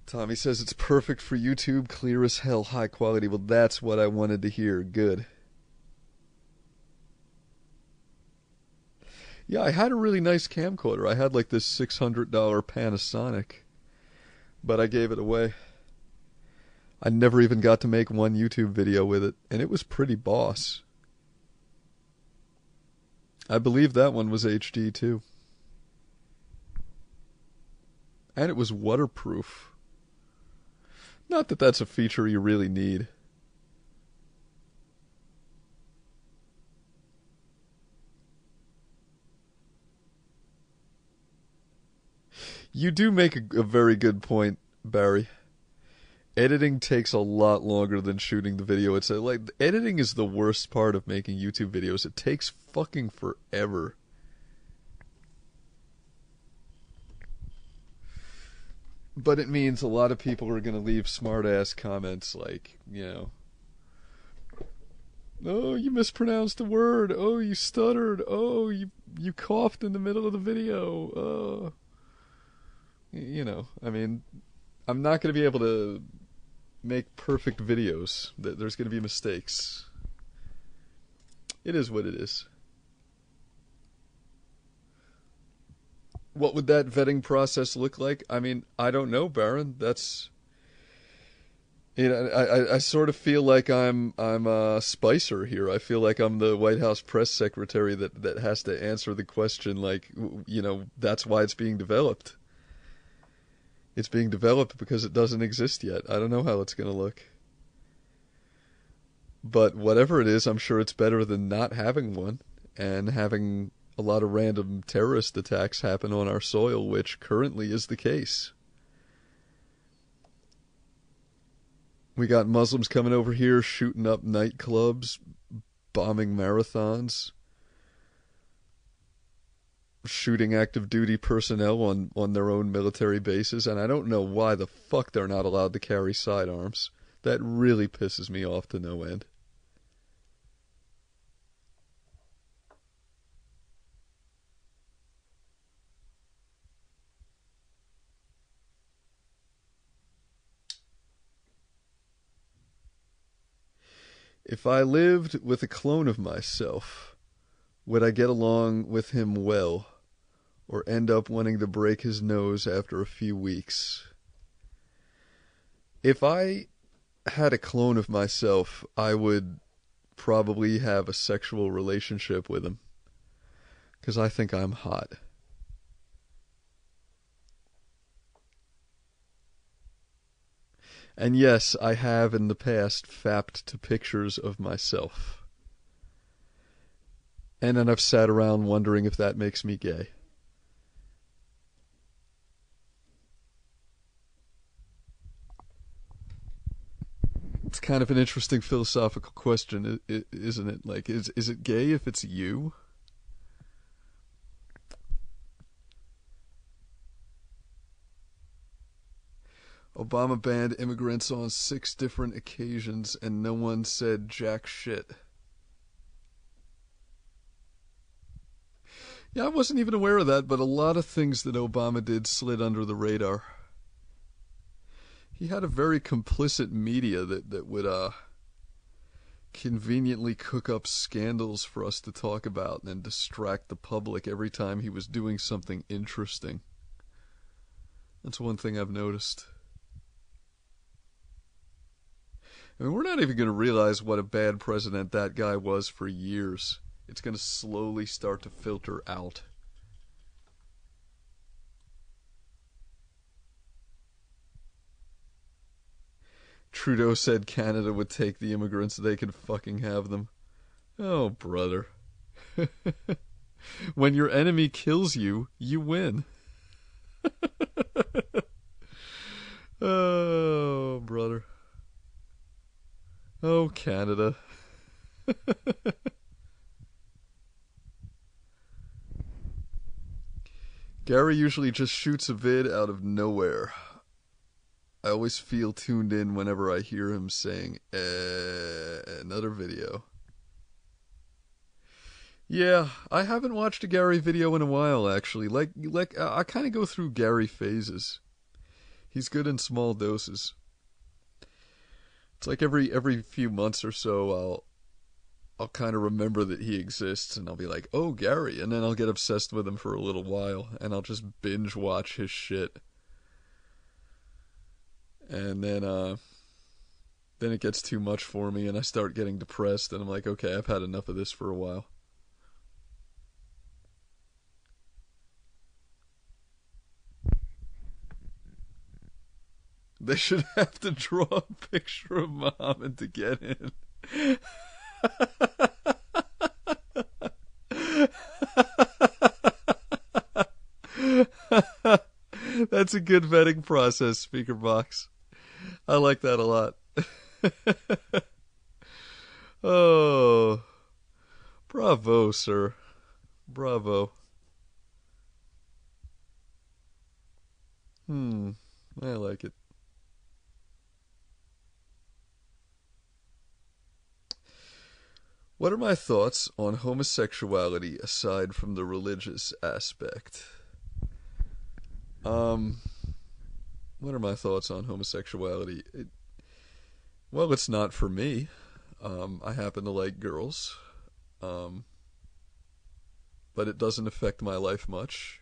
Tommy says it's perfect for YouTube, clear as hell, high quality. Well, that's what I wanted to hear. Good. Yeah, I had a really nice camcorder. I had like this $600 Panasonic, but I gave it away. I never even got to make one YouTube video with it, and it was pretty boss. I believe that one was HD too. And it was waterproof. Not that that's a feature you really need. You do make a very good point, Barry. Editing takes a lot longer than shooting the video. It's like editing is the worst part of making YouTube videos. It takes fucking forever. But it means a lot of people are going to leave smart-ass comments like, oh, you mispronounced a word. Oh, you stuttered. Oh, you coughed in the middle of the video. I mean, I'm not going to be able to make perfect videos. There's going to be mistakes. It is what it is. What would that vetting process look like? I mean, I don't know, Baron. That's, I sort of feel like I'm Spicer here. I feel like I'm the White House press secretary that has to answer the question, like, that's why it's being developed. It's being developed because it doesn't exist yet. I don't know how it's going to look. But whatever it is, I'm sure it's better than not having one and having a lot of random terrorist attacks happen on our soil, which currently is the case. We got Muslims coming over here shooting up nightclubs, bombing marathons, shooting active duty personnel on their own military bases, and I don't know why the fuck they're not allowed to carry sidearms. That really pisses me off to no end. If I lived with a clone of myself, would I get along with him well, or end up wanting to break his nose after a few weeks? If I had a clone of myself, I would probably have a sexual relationship with him, because I think I'm hot. And yes, I have in the past fapped to pictures of myself. And then I've sat around wondering if that makes me gay. It's kind of an interesting philosophical question, isn't it? Like, is it gay if it's you? Obama banned immigrants on 6 different occasions and no one said jack shit. Yeah, I wasn't even aware of that, but a lot of things that Obama did slid under the radar. He had a very complicit media that would conveniently cook up scandals for us to talk about and then distract the public every time he was doing something interesting. That's one thing I've noticed. I mean, we're not even going to realize what a bad president that guy was for years. It's going to slowly start to filter out. Trudeau said Canada would take the immigrants, they could fucking have them. Oh, brother. When your enemy kills you, you win. Oh, brother. Oh, Canada. Gary usually just shoots a vid out of nowhere. I always feel tuned in whenever I hear him saying, another video. Yeah, I haven't watched a Gary video in a while, actually. Like I kind of go through Gary phases. He's good in small doses. It's like every few months or so, I'll kind of remember that he exists, and I'll be like, oh, Gary, and then I'll get obsessed with him for a little while, and I'll just binge watch his shit. And then it gets too much for me, and I start getting depressed, and I'm like, okay, I've had enough of this for a while. They should have to draw a picture of Muhammad to get in. That's a good vetting process, Speaker Box. I like that a lot. Oh, bravo, sir. Bravo. I like it. What are my thoughts on homosexuality aside from the religious aspect? What are my thoughts on homosexuality? Well, it's not for me. I happen to like girls. But it doesn't affect my life much,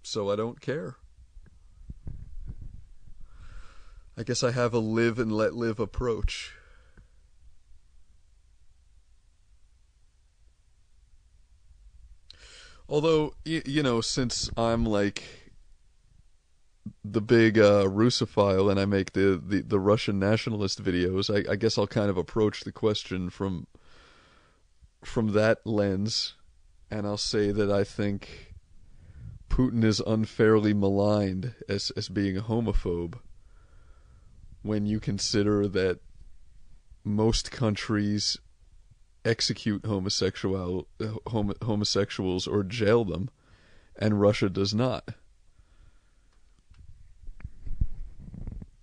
so I don't care. I guess I have a live and let live approach. Although, you know, since I'm like the big Russophile and I make the Russian nationalist videos, I guess I'll kind of approach the question from that lens, and I'll say that I think Putin is unfairly maligned as being a homophobe when you consider that most countries execute homosexuals or jail them, and Russia does not.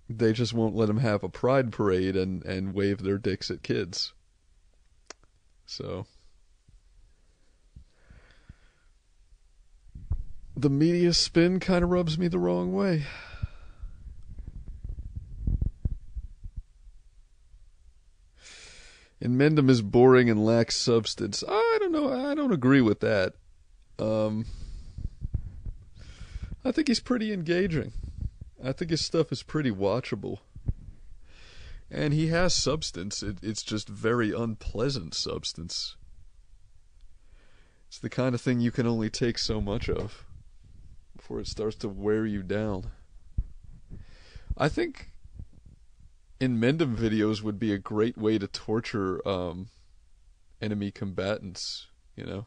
They just won't let them have a pride parade and wave their dicks at kids. So the media spin kind of rubs me the wrong way. And Mendham is boring and lacks substance. I don't know. I don't agree with that. I think he's pretty engaging. I think his stuff is pretty watchable. And he has substance. It's just very unpleasant substance. It's the kind of thing you can only take so much of before it starts to wear you down. I think in Mendham videos would be a great way to torture enemy combatants, you know?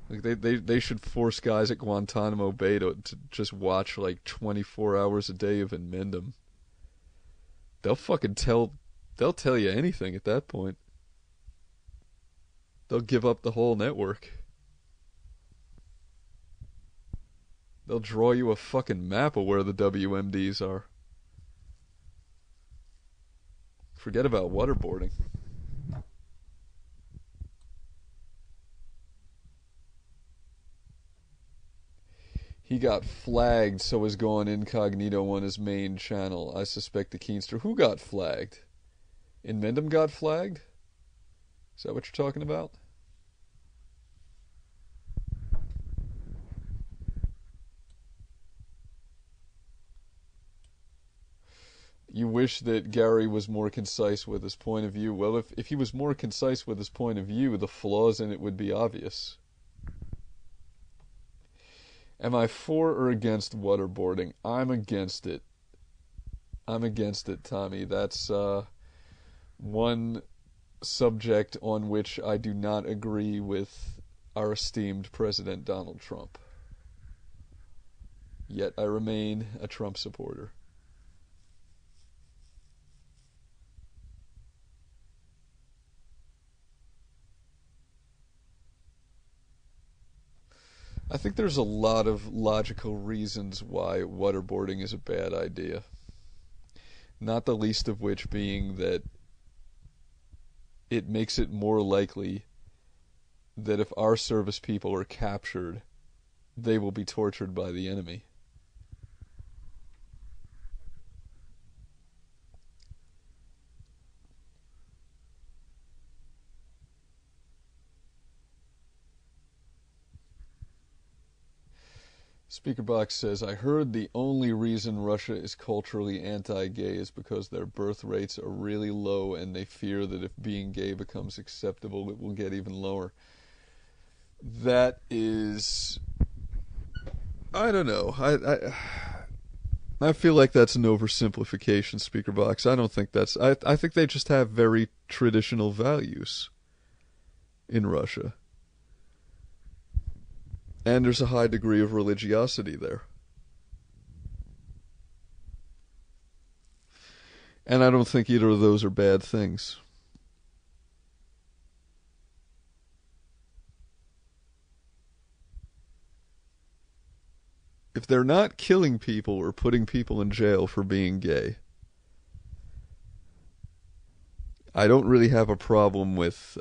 Like they should force guys at Guantanamo Bay to just watch like 24 hours a day of in Mendham. They'll tell you anything at that point. They'll give up the whole network. They'll draw you a fucking map of where the WMDs are. Forget about waterboarding. He got flagged, so is going incognito on his main channel. I suspect the Keenster. Who got flagged? In Mendham got flagged? Is that what you're talking about? You wish that Gary was more concise with his point of view. Well, if he was more concise with his point of view, the flaws in it would be obvious. Am I for or against waterboarding? I'm against it. I'm against it, Tommy. That's one subject on which I do not agree with our esteemed President Donald Trump. Yet I remain a Trump supporter. I think there's a lot of logical reasons why waterboarding is a bad idea. Not the least of which being that it makes it more likely that if our service people are captured, they will be tortured by the enemy. Speakerbox says, I heard the only reason Russia is culturally anti-gay is because their birth rates are really low and they fear that if being gay becomes acceptable, it will get even lower. That is... I don't know. I feel like that's an oversimplification, Speakerbox. I don't think that's... I think they just have very traditional values in Russia. And there's a high degree of religiosity there. And I don't think either of those are bad things. If they're not killing people or putting people in jail for being gay, I don't really have a problem with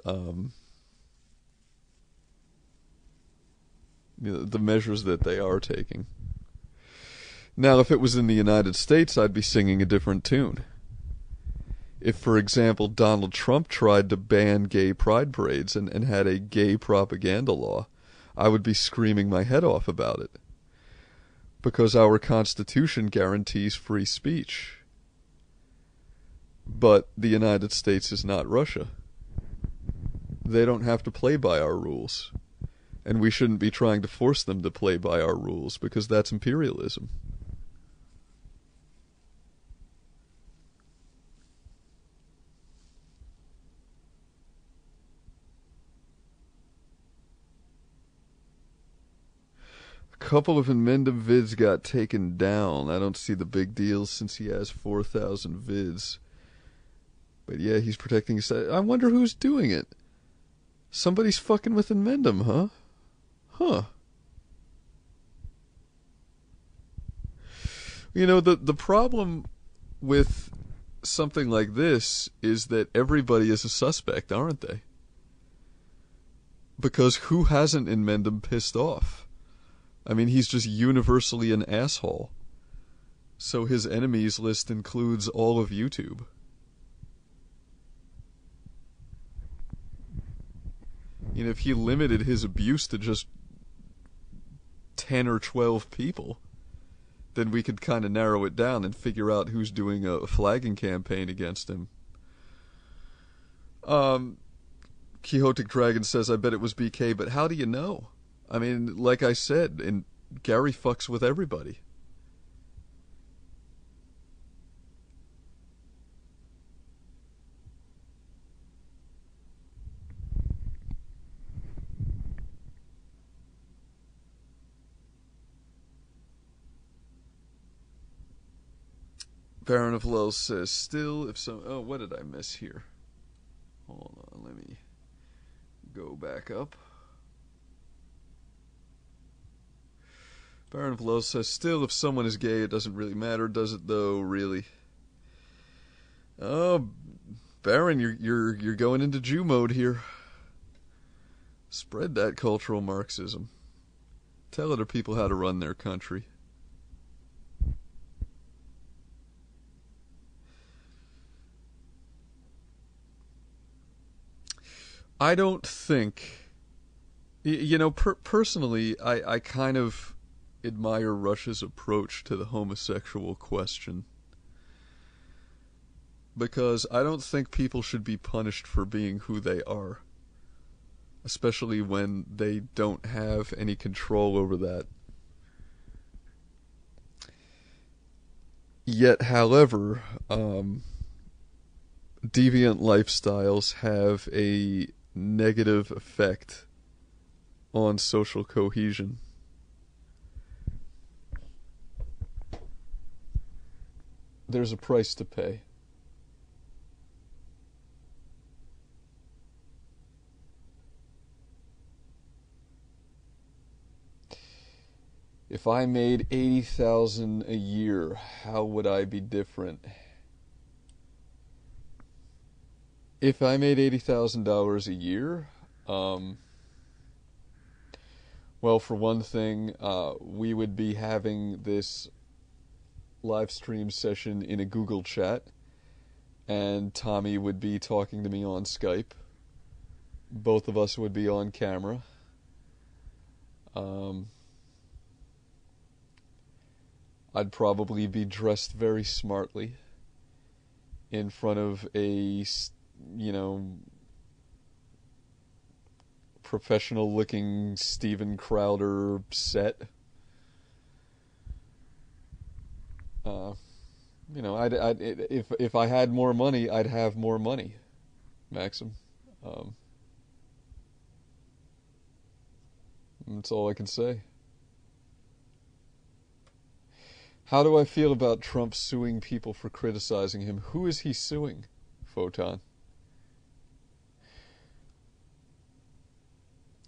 the measures that they are taking. Now, if it was in the United States, I'd be singing a different tune. If, for example, Donald Trump tried to ban gay pride parades and had a gay propaganda law, I would be screaming my head off about it. Because our Constitution guarantees free speech. But the United States is not Russia. They don't have to play by our rules. And we shouldn't be trying to force them to play by our rules, because that's imperialism. A couple of Inmendum vids got taken down. I don't see the big deal since he has 4,000 vids. But yeah, he's protecting his... I wonder who's doing it. Somebody's fucking with Inmendum, huh? Huh. You know, the problem with something like this is that everybody is a suspect, aren't they? Because who hasn't Inmendum pissed off? I mean, he's just universally an asshole. So his enemies list includes all of YouTube. You know, if he limited his abuse to just 10 or 12 people, then we could kind of narrow it down and figure out who's doing a flagging campaign against him. Quixotic Dragon says, I bet it was BK, but how do you know? I mean, like I said, and Gary fucks with everybody. Baron of Lulz says, still, if some... Oh, what did I miss here? Hold on, let me go back up. Baron of Lulz says, still, if someone is gay, it doesn't really matter, does it, though, really? Oh, Baron, you're going into Jew mode here. Spread that cultural Marxism. Tell other people how to run their country. I don't think, personally, I kind of admire Russia's approach to the homosexual question, because I don't think people should be punished for being who they are, especially when they don't have any control over that. Yet, however, deviant lifestyles have a negative effect on social cohesion. There's a price to pay. If I made 80,000 a year, how would I be different? If I made $80,000 a year, well, for one thing, we would be having this live stream session in a Google chat, and Tommy would be talking to me on Skype. Both of us would be on camera. I'd probably be dressed very smartly in front of a, professional-looking Steven Crowder set. If I had more money, I'd have more money, Maxim. That's all I can say. How do I feel about Trump suing people for criticizing him? Who is he suing, Photon?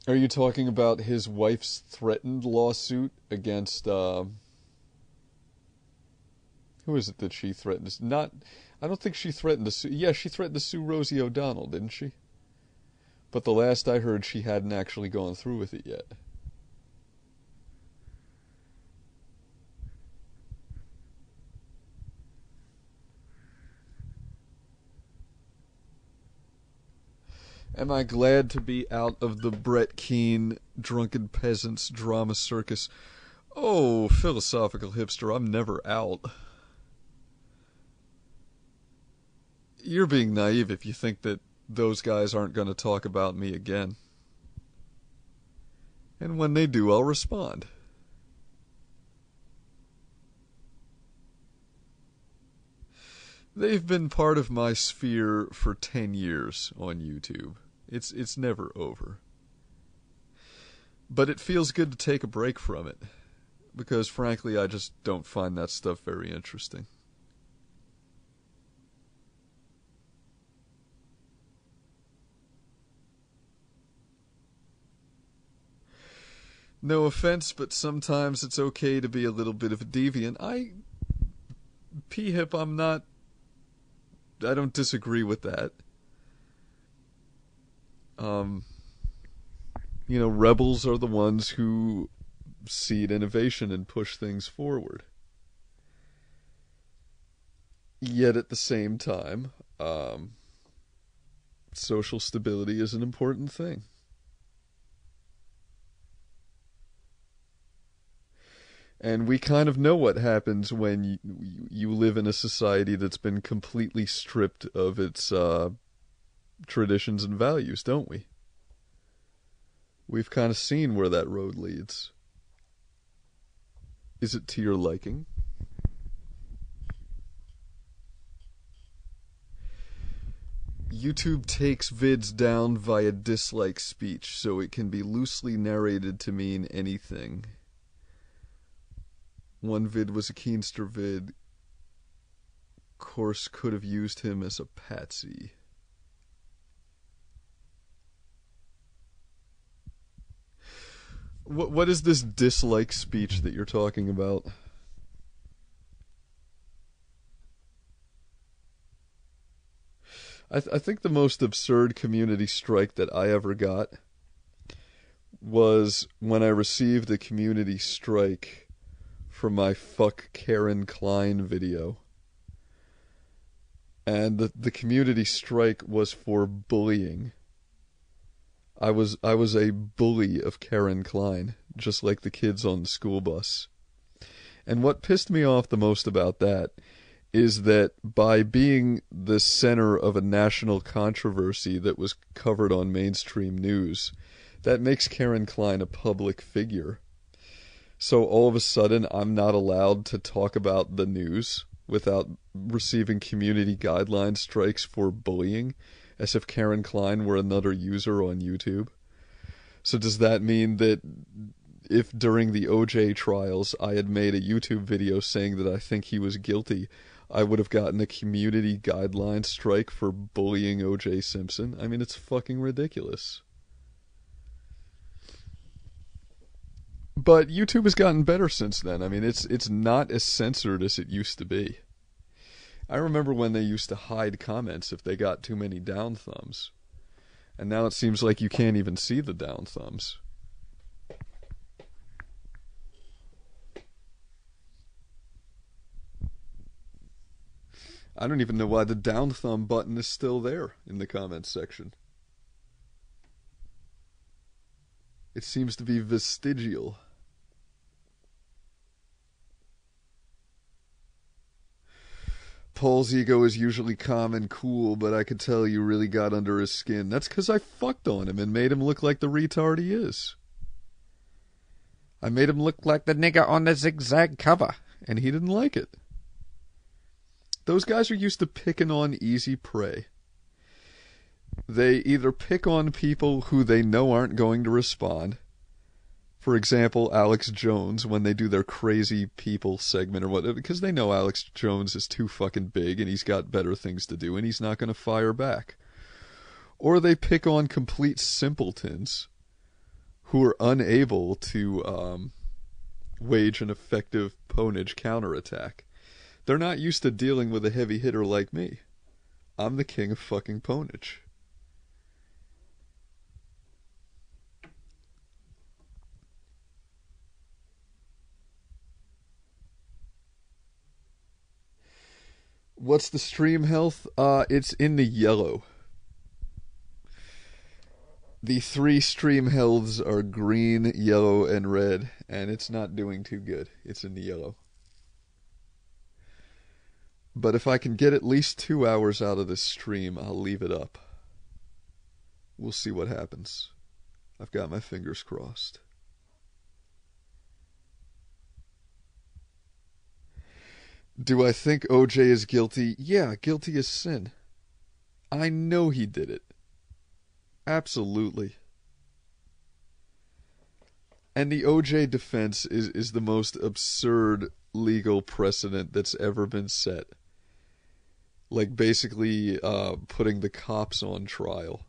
Are you talking about his wife's threatened lawsuit against, who is it that she threatened to I don't think she threatened to sue. Yeah, she threatened to sue Rosie O'Donnell, didn't she? But the last I heard, she hadn't actually gone through with it yet. Am I glad to be out of the Brett Keane drunken peasants drama circus? Oh, philosophical hipster, I'm never out. You're being naive if you think that those guys aren't going to talk about me again. And when they do, I'll respond. They've been part of my sphere for 10 years on YouTube. It's never over. But it feels good to take a break from it, because frankly I just don't find that stuff very interesting. No offense, but sometimes it's okay to be a little bit of a deviant. P-Hip, I don't disagree with that. Rebels are the ones who seed innovation and push things forward. Yet at the same time, social stability is an important thing. And we kind of know what happens when you live in a society that's been completely stripped of its traditions and values, don't we? We've kind of seen where that road leads. Is it to your liking? YouTube takes vids down via dislike speech, so it can be loosely narrated to mean anything. One vid was a Keenster vid. Course could have used him as a patsy. What is this dislike speech that you're talking about? I think the most absurd community strike that I ever got was when I received a community strike for my Fuck Karen Klein video. And the community strike was for bullying. I was a bully of Karen Klein, just like the kids on the school bus. And what pissed me off the most about that is that by being the center of a national controversy that was covered on mainstream news, that makes Karen Klein a public figure. So all of a sudden, I'm not allowed to talk about the news without receiving community guideline strikes for bullying, as if Karen Klein were another user on YouTube. So does that mean that if during the OJ trials I had made a YouTube video saying that I think he was guilty, I would have gotten a community guideline strike for bullying OJ Simpson? I mean, it's fucking ridiculous. But YouTube has gotten better since then. I mean, it's not as censored as it used to be. I remember when they used to hide comments if they got too many down thumbs. And now it seems like you can't even see the down thumbs. I don't even know why the down thumb button is still there in the comments section. It seems to be vestigial. Paul's ego is usually calm and cool, but I could tell you really got under his skin. That's because I fucked on him and made him look like the retard he is. I made him look like the nigger on the zigzag cover, and he didn't like it. Those guys are used to picking on easy prey. They either pick on people who they know aren't going to respond. For example, Alex Jones, when they do their crazy people segment or whatever, because they know Alex Jones is too fucking big and he's got better things to do and he's not going to fire back. Or they pick on complete simpletons who are unable to wage an effective ponage counterattack. They're not used to dealing with a heavy hitter like me. I'm the king of fucking ponage. What's the stream health? It's in the yellow. The 3 stream healths are green, yellow, and red, and it's not doing too good. It's in the yellow. But if I can get at least 2 hours out of this stream, I'll leave it up. We'll see what happens. I've got my fingers crossed. Do I think OJ is guilty? Yeah, guilty as sin. I know he did it. Absolutely. And the OJ defense is the most absurd legal precedent that's ever been set. Like basically putting the cops on trial.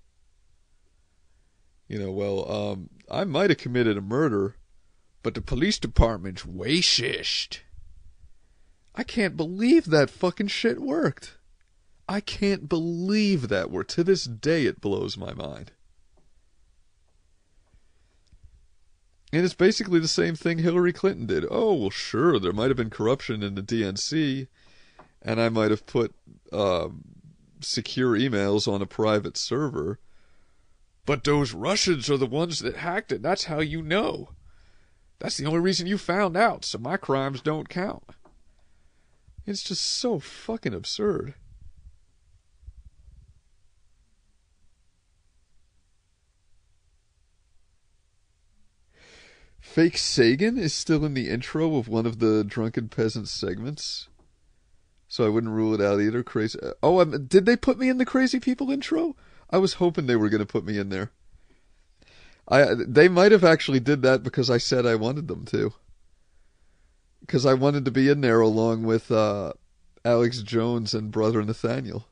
You know, well, I might have committed a murder, but the police department's racist. I can't believe that fucking shit worked. I can't believe that worked. To this day, it blows my mind. And it's basically the same thing Hillary Clinton did. Oh, well, sure, there might have been corruption in the DNC, and I might have put secure emails on a private server. But those Russians are the ones that hacked it. That's how you know. That's the only reason you found out, so my crimes don't count. It's just so fucking absurd. Fakesagan is still in the intro of one of the Drunken Peasants segments. So I wouldn't rule it out either. Crazy. Oh, did they put me in the Crazy People intro? I was hoping they were going to put me in there. They might have actually did that because I said I wanted them to. Because I wanted to be in there along with Alex Jones and Brother Nathaniel.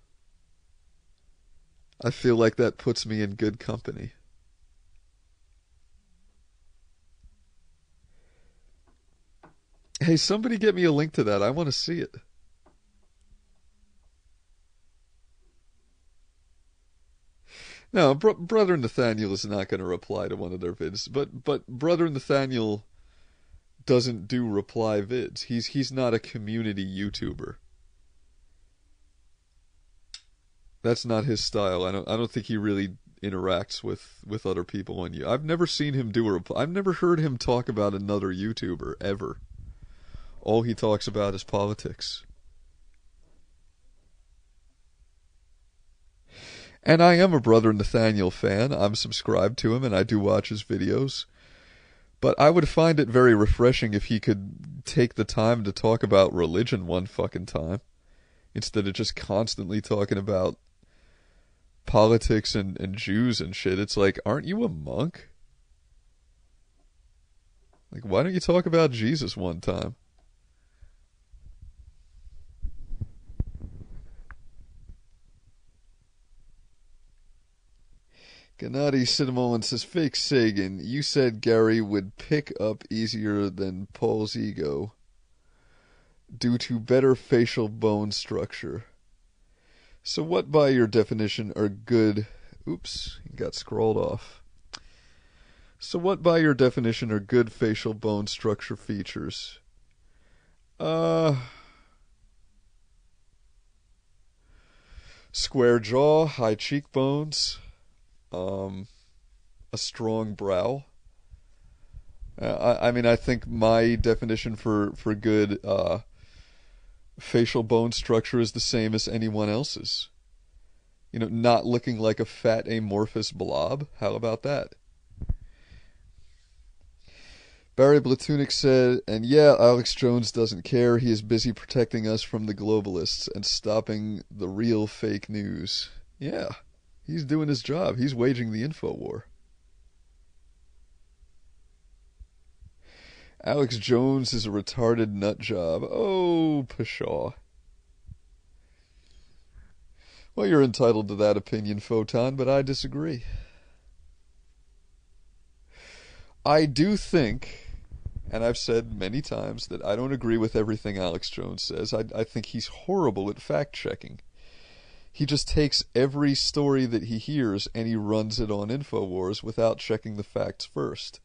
I feel like that puts me in good company. Hey, somebody get me a link to that. I want to see it. No, Brother Nathaniel is not going to reply to one of their vids. But Brother Nathaniel doesn't do reply vids. He's not a community YouTuber. That's not his style. I don't think he really interacts with other people on you. I've never seen him I've never heard him talk about another YouTuber ever. All he talks about is politics. And I am a Brother Nathaniel fan. I'm subscribed to him and I do watch his videos. But I would find it very refreshing if he could take the time to talk about religion one fucking time, instead of just constantly talking about politics and Jews and shit. It's like, aren't you a monk? Like, why don't you talk about Jesus one time? Gennady Cinnamon says, Fakesagan, you said Gary would pick up easier than Paul's ego due to better facial bone structure. So what by your definition are good... Oops, it got scrolled off. So what by your definition are good facial bone structure features? Square jaw, high cheekbones, a strong brow. I mean, I think my definition for good facial bone structure is the same as anyone else's. You know, not looking like a fat amorphous blob. How about that? Barry Blatunic said, and yeah, Alex Jones doesn't care. He is busy protecting us from the globalists and stopping the real fake news. Yeah, he's doing his job. He's waging the info war. Alex Jones is a retarded nut job. Oh, pshaw. Well, you're entitled to that opinion, Photon, but I disagree. I do think, and I've said many times, that I don't agree with everything Alex Jones says. I think he's horrible at fact-checking. He just takes every story that he hears and he runs it on InfoWars without checking the facts first.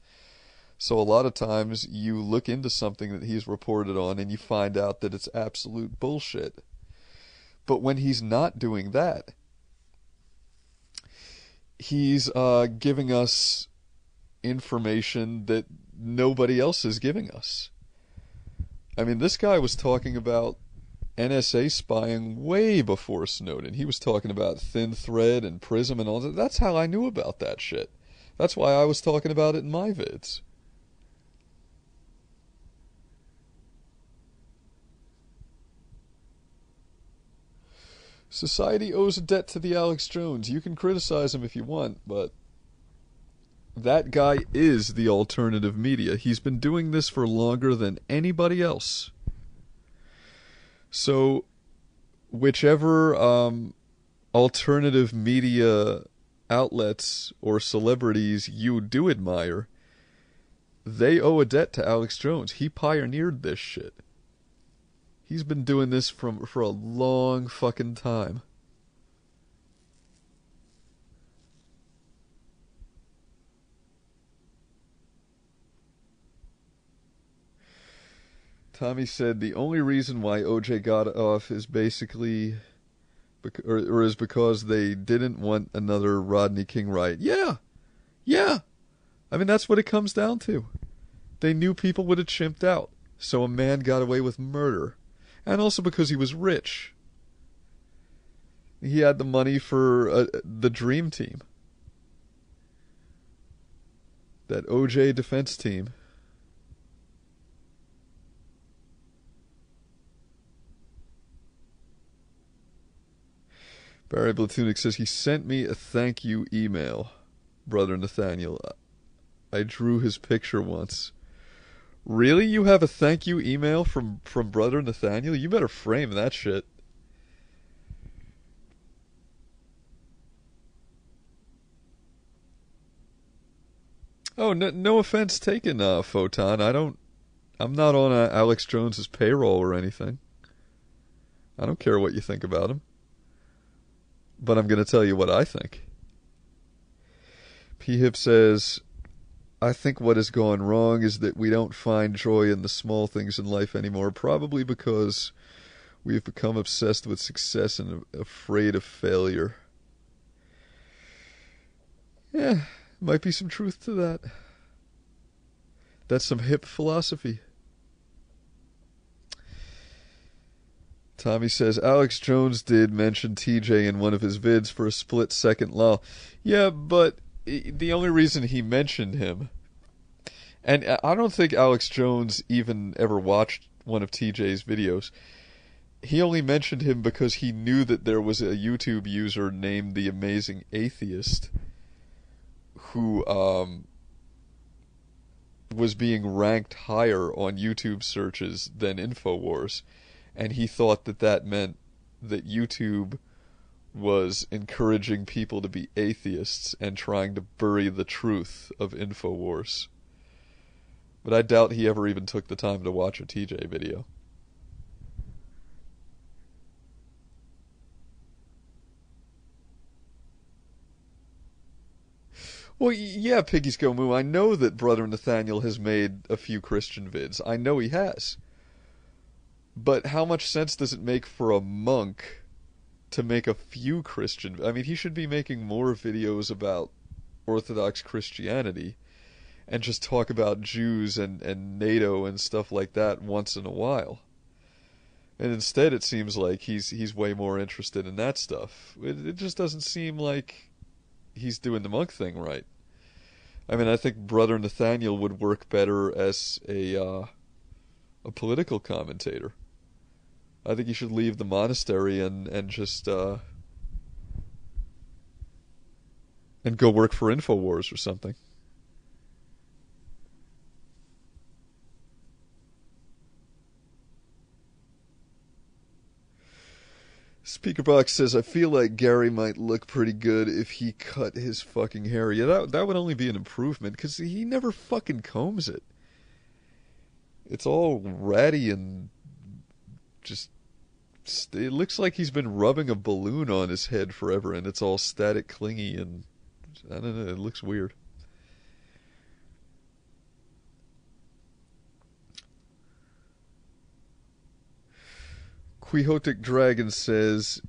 So a lot of times you look into something that he's reported on and you find out that it's absolute bullshit. But when he's not doing that, he's giving us information that nobody else is giving us. I mean, this guy was talking about NSA spying way before Snowden. He was talking about Thin Thread and Prism and all that. That's how I knew about that shit. That's why I was talking about it in my vids. Society owes a debt to the Alex Jones. You can criticize him if you want, but that guy is the alternative media. He's been doing this for longer than anybody else. So, whichever alternative media outlets or celebrities you do admire, they owe a debt to Alex Jones. He pioneered this shit. He's been doing this for a long fucking time. Tommy said the only reason why OJ got off is basically, or is because they didn't want another Rodney King riot. Yeah. I mean, that's what it comes down to. They knew people would have chimped out, so a man got away with murder. And also because he was rich. He had the money for the Dream Team. That OJ defense team. Barry Blatunic says, he sent me a thank you email, Brother Nathaniel. I drew his picture once. Really? You have a thank you email from Brother Nathaniel? You better frame that shit. Oh, no offense taken, Photon. I'm not on Alex Jones's payroll or anything. I don't care what you think about him. But I'm going to tell you what I think. P-Hip says, I think what has gone wrong is that we don't find joy in the small things in life anymore, probably because we've become obsessed with success and afraid of failure. Yeah, might be some truth to that. That's some hip philosophy. Tommy says, Alex Jones did mention TJ in one of his vids for a split second lol. Yeah, but the only reason he mentioned him, and I don't think Alex Jones even ever watched one of TJ's videos. He only mentioned him because he knew that there was a YouTube user named The Amazing Atheist who was being ranked higher on YouTube searches than InfoWars, and he thought that that meant that YouTube was encouraging people to be atheists and trying to bury the truth of InfoWars. But I doubt he ever even took the time to watch a TJ video. Well, yeah, Piggy's Go Moo, I know that Brother Nathaniel has made a few Christian vids. I know he has. But how much sense does it make for a monk to make a few Christian... I mean, he should be making more videos about Orthodox Christianity and just talk about Jews and NATO and stuff like that once in a while. And instead it seems like he's way more interested in that stuff. It just doesn't seem like he's doing the monk thing right. I mean, I think Brother Nathaniel would work better as a political commentator. I think he should leave the monastery and just and go work for InfoWars or something. Speakerbox says, I feel like Gary might look pretty good if he cut his fucking hair. Yeah, that would only be an improvement, because he never fucking combs it. It's all ratty and just... It looks like he's been rubbing a balloon on his head forever, and it's all static clingy, and... I don't know, it looks weird. Quixotic Dragon says,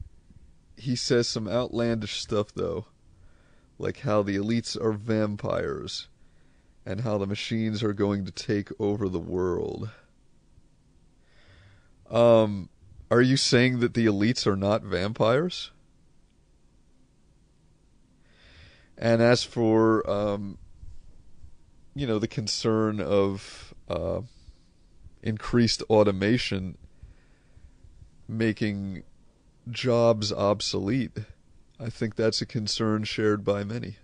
he says some outlandish stuff though, like how the elites are vampires and how the machines are going to take over the world. Are you saying that the elites are not vampires? And as for the concern of increased automation making jobs obsolete, I think that's a concern shared by many.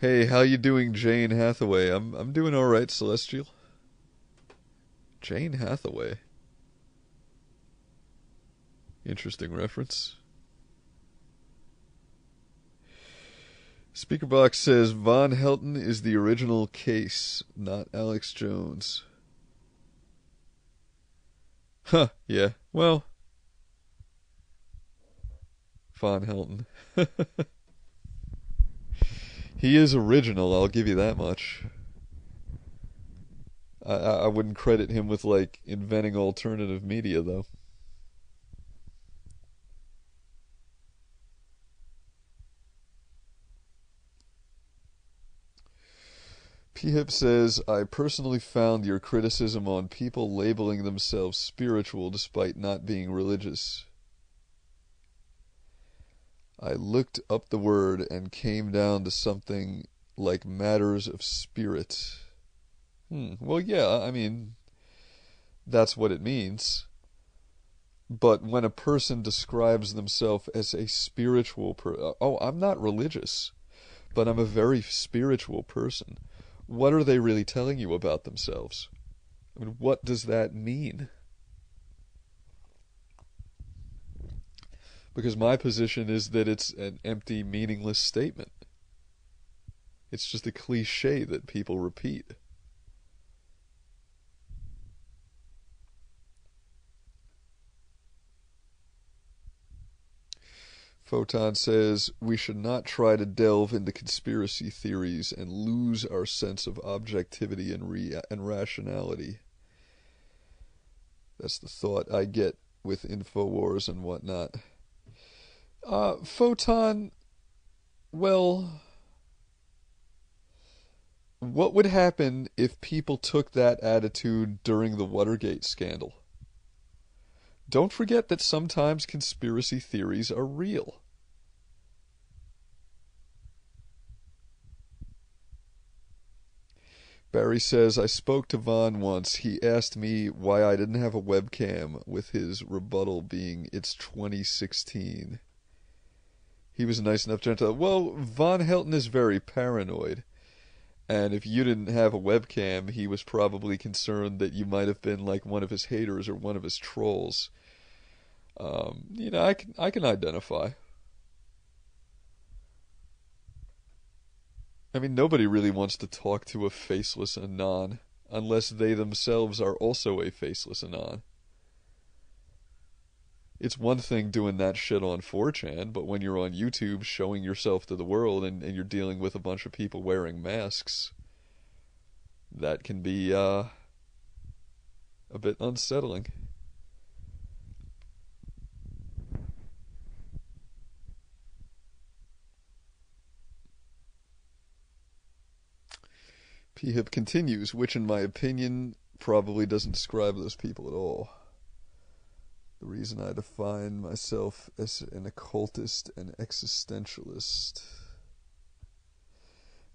Hey, how you doing, Jane Hathaway? I'm doing all right, Celestial. Jane Hathaway. Interesting reference. Speakerbox says Von Helton is the original Case, not Alex Jones. Huh, yeah. Well, Von Helton. He is original, I'll give you that much. I wouldn't credit him with, like, inventing alternative media, though. P-Hip says, I personally found your criticism on people labeling themselves spiritual despite not being religious. I looked up the word and came down to something like matters of spirit. Well, yeah, I mean, that's what it means. But when a person describes themselves as a spiritual person, I'm not religious, but I'm a very spiritual person. What are they really telling you about themselves? I mean, what does that mean? Because my position is that it's an empty, meaningless statement. It's just a cliche that people repeat. Photon says, we should not try to delve into conspiracy theories and lose our sense of objectivity and rationality. That's the thought I get with InfoWars and whatnot. Photon, well, what would happen if people took that attitude during the Watergate scandal? Don't forget that sometimes conspiracy theories are real. Barry says, I spoke to Vaughn once. He asked me why I didn't have a webcam, with his rebuttal being, it's 2016. He was nice enough to tell, well, Von Helton is very paranoid. And if you didn't have a webcam, he was probably concerned that you might have been like one of his haters or one of his trolls. I can identify. I mean, nobody really wants to talk to a faceless Anon, unless they themselves are also a faceless Anon. It's one thing doing that shit on 4chan, but when you're on YouTube showing yourself to the world and you're dealing with a bunch of people wearing masks, that can be a bit unsettling. P-Hip continues, which in my opinion probably doesn't describe those people at all. The reason I define myself as an occultist and existentialist.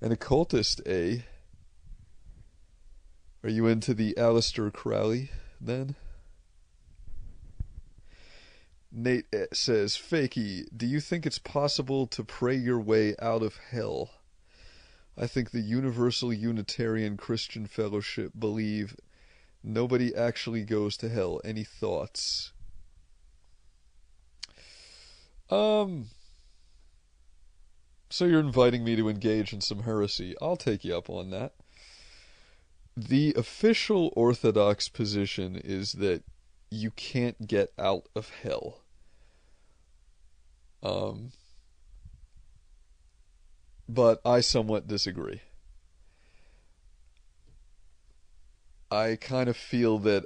An occultist, eh? Are you into the Aleister Crowley, then? Nate says, Fakey, do you think it's possible to pray your way out of hell? I think the Universal Unitarian Christian Fellowship believe nobody actually goes to hell. Any thoughts? So you're inviting me to engage in some heresy. I'll take you up on that. The official Orthodox position is that you can't get out of hell. But I somewhat disagree. I kind of feel that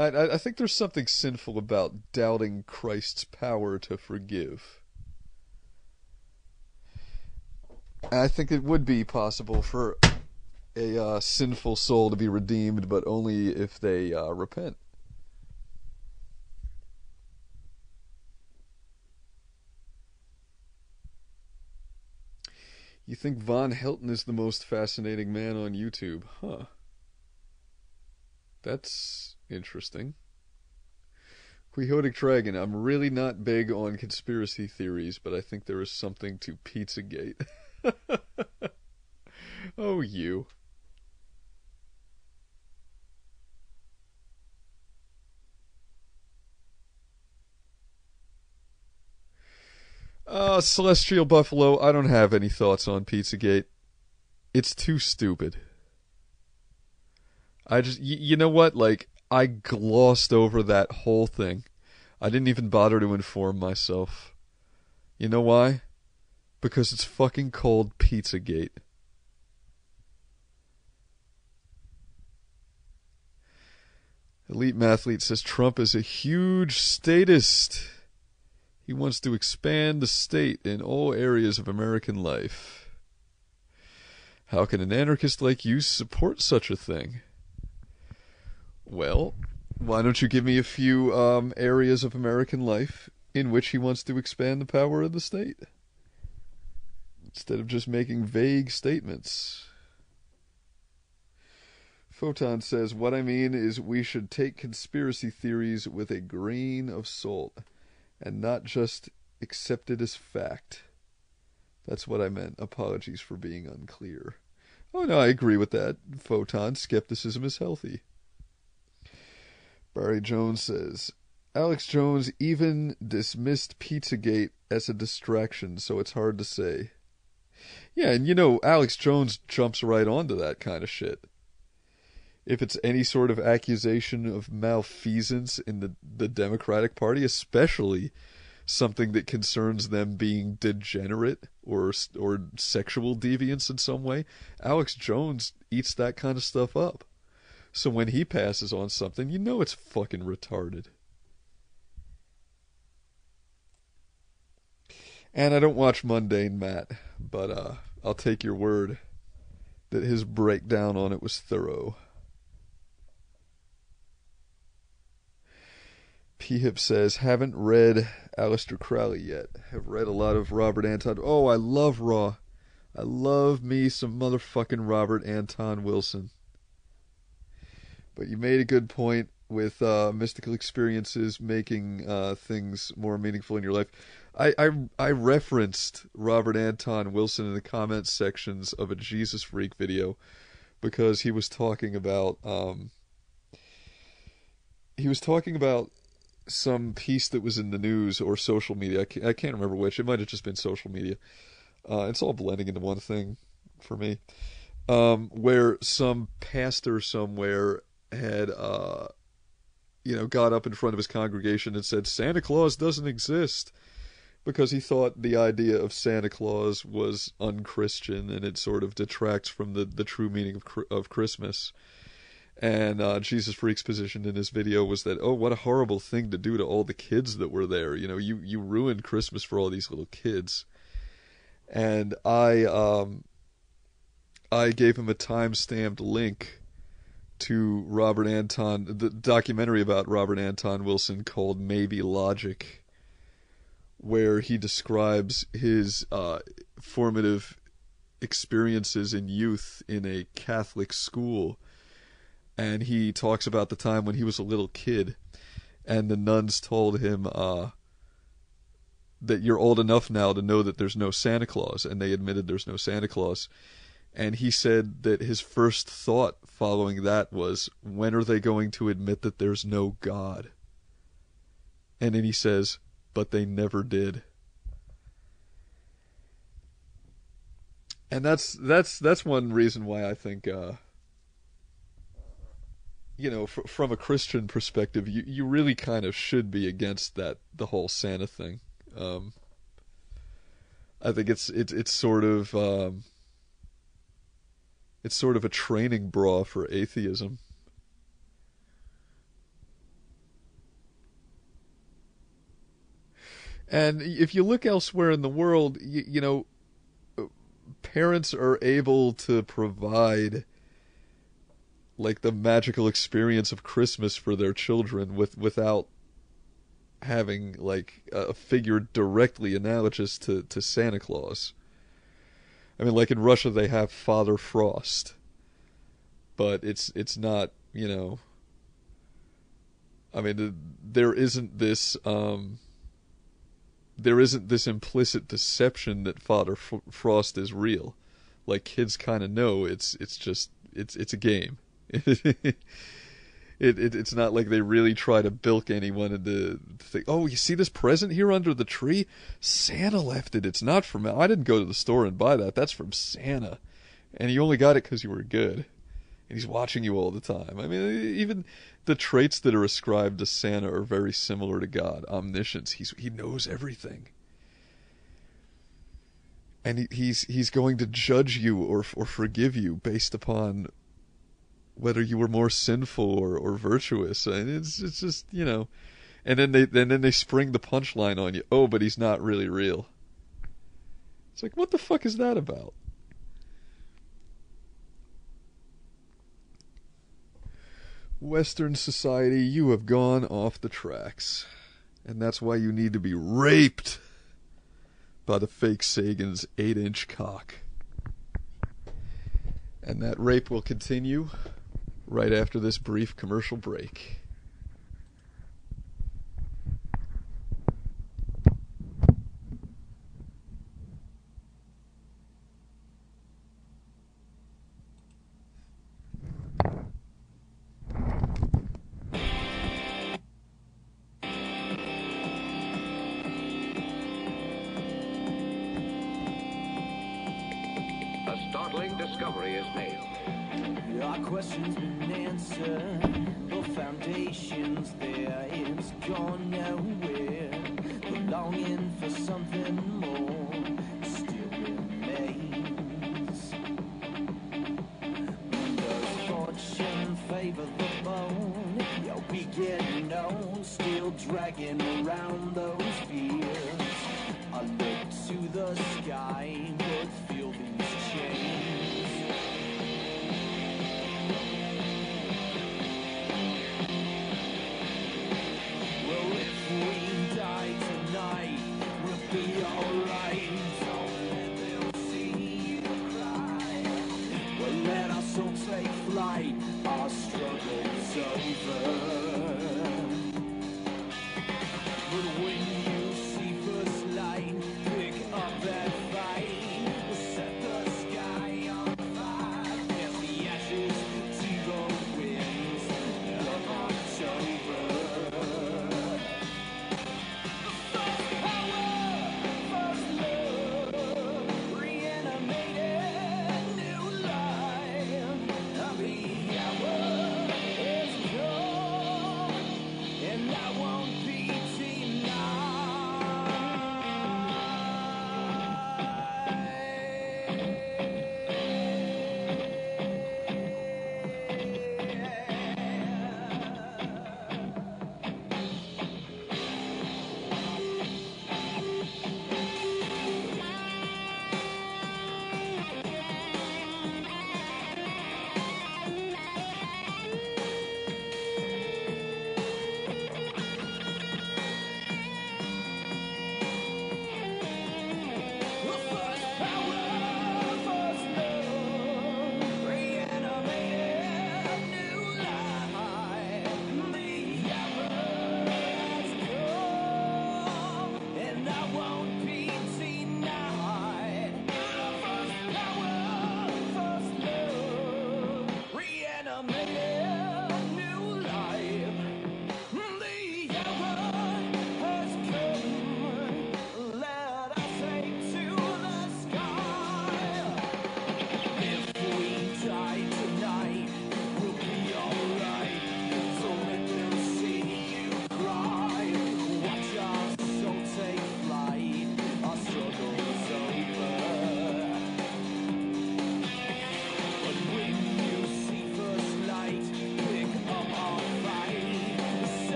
I think there's something sinful about doubting Christ's power to forgive. I think it would be possible for a sinful soul to be redeemed, but only if they repent. You think Von Helton is the most fascinating man on YouTube? Huh. That's interesting. Quixotic Dragon, I'm really not big on conspiracy theories, but I think there is something to Pizzagate. Oh, you. Celestial Buffalo, I don't have any thoughts on Pizzagate. It's too stupid. You know what? Like, I glossed over that whole thing. I didn't even bother to inform myself. You know why? Because it's fucking called Pizzagate. Elite Mathlete says Trump is a huge statist. He wants to expand the state in all areas of American life. How can an anarchist like you support such a thing? Well, why don't you give me a few areas of American life in which he wants to expand the power of the state? Instead of just making vague statements. Photon says, what I mean is we should take conspiracy theories with a grain of salt and not just accept it as fact. That's what I meant. Apologies for being unclear. Oh no, I agree with that. Photon, skepticism is healthy. Barry Jones says, Alex Jones even dismissed Pizzagate as a distraction, so it's hard to say. Yeah, and you know, Alex Jones jumps right onto that kind of shit. if it's any sort of accusation of malfeasance in the Democratic Party, especially something that concerns them being degenerate or sexual deviants in some way, Alex Jones eats that kind of stuff up. So when he passes on something, you know it's fucking retarded. And I don't watch Mundane Matt, but I'll take your word that his breakdown on it was thorough. P-Hip says, haven't read Aleister Crowley yet. Have read a lot of Robert Anton. Oh, I love Raw. I love me some motherfucking Robert Anton Wilson. But you made a good point with mystical experiences making things more meaningful in your life. I referenced Robert Anton Wilson in the comments sections of a Jesus Freak video because he was talking about some piece that was in the news or social media. I can't remember which. It might have just been social media. It's all blending into one thing for me. Where some pastor somewhere had, got up in front of his congregation and said, Santa Claus doesn't exist, because he thought the idea of Santa Claus was unchristian and it sort of detracts from the true meaning of Christmas. And Jesus Freak's position in his video was that, oh, what a horrible thing to do to all the kids that were there. You ruined Christmas for all these little kids. And I gave him a time-stamped link to Robert Anton, the documentary about Robert Anton Wilson called Maybe Logic, where he describes his formative experiences in youth in a Catholic school. And he talks about the time when he was a little kid and the nuns told him that you're old enough now to know that there's no Santa Claus, and they admitted there's no Santa Claus. And he said that his first thought following that was, when are they going to admit that there's no God? And then he says, but they never did. And that's one reason why I think from a Christian perspective, you really kind of should be against the whole Santa thing. I think it's sort of a training bra for atheism. And if you look elsewhere in the world, parents are able to provide like the magical experience of Christmas for their children without having like a figure directly analogous to Santa Claus. I mean, like in Russia they have Father Frost, but it's not, I mean, there isn't this implicit deception that Father Frost is real. Like, kids kind of know it's a game. It's not like they really try to bilk anyone into think, oh, you see this present here under the tree? Santa left it. It's not from... I didn't go to the store and buy that. That's from Santa. And you only got it because you were good. And he's watching you all the time. I mean, even the traits that are ascribed to Santa are very similar to God. Omniscience. He knows everything. And he's going to judge you or forgive you based upon whether you were more sinful or virtuous. And it's just, and then they spring the punchline on you. Oh, but he's not really real. It's like, what the fuck is that about? Western society, you have gone off the tracks. And that's why you need to be raped by the Fakesagan's 8-inch cock. And that rape will continue right after this brief commercial break. startling discovery is made. Our questions been answered, the foundation's there, it's gone nowhere. The longing for something more still remains. Does fortune favor the bone? Yeah, we get known, still dragging around those fears. I look to the sky, but feel these chains. Well, if we die tonight, we'll be alright. Don't let them see you cry. Well, let our soul take flight. Our struggle's over. But when you see first light, pick up that fight. We'll set the sky on fire. Cast the ashes to the winds of October. First power, first love, reanimated new life. The hour is come, and I won't be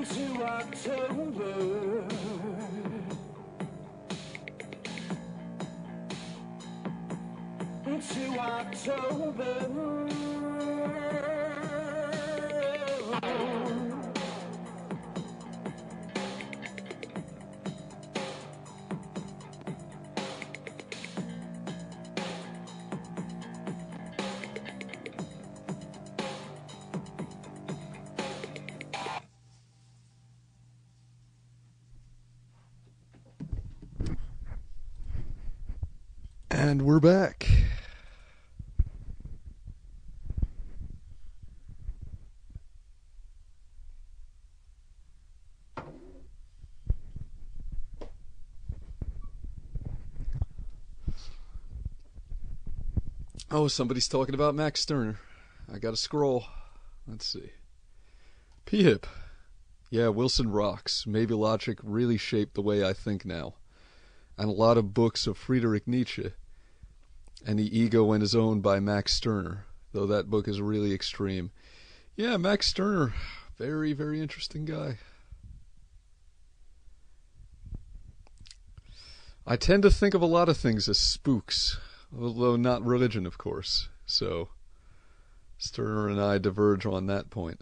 to October. To October. And we're back. Oh, somebody's talking about Max Stirner. I gotta scroll. Let's see. P-Hip. Yeah, Wilson rocks. Maybe logic really shaped the way I think now. And a lot of books of Friedrich Nietzsche. And The Ego and His Own by Max Stirner. Though that book is really extreme. Yeah, Max Stirner. Very, very interesting guy. I tend to think of a lot of things as spooks. although not religion, of course. So Sterner and I diverge on that point.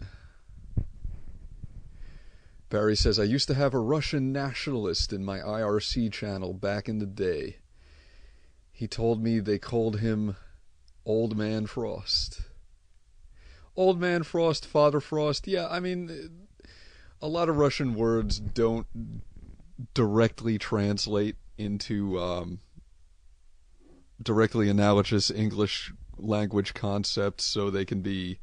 Barry says, I used to have a Russian nationalist in my IRC channel back in the day. He told me they called him Old Man Frost. Old Man Frost, Father Frost, yeah, I mean, a lot of Russian words don't directly translate into directly analogous English language concepts, so they can be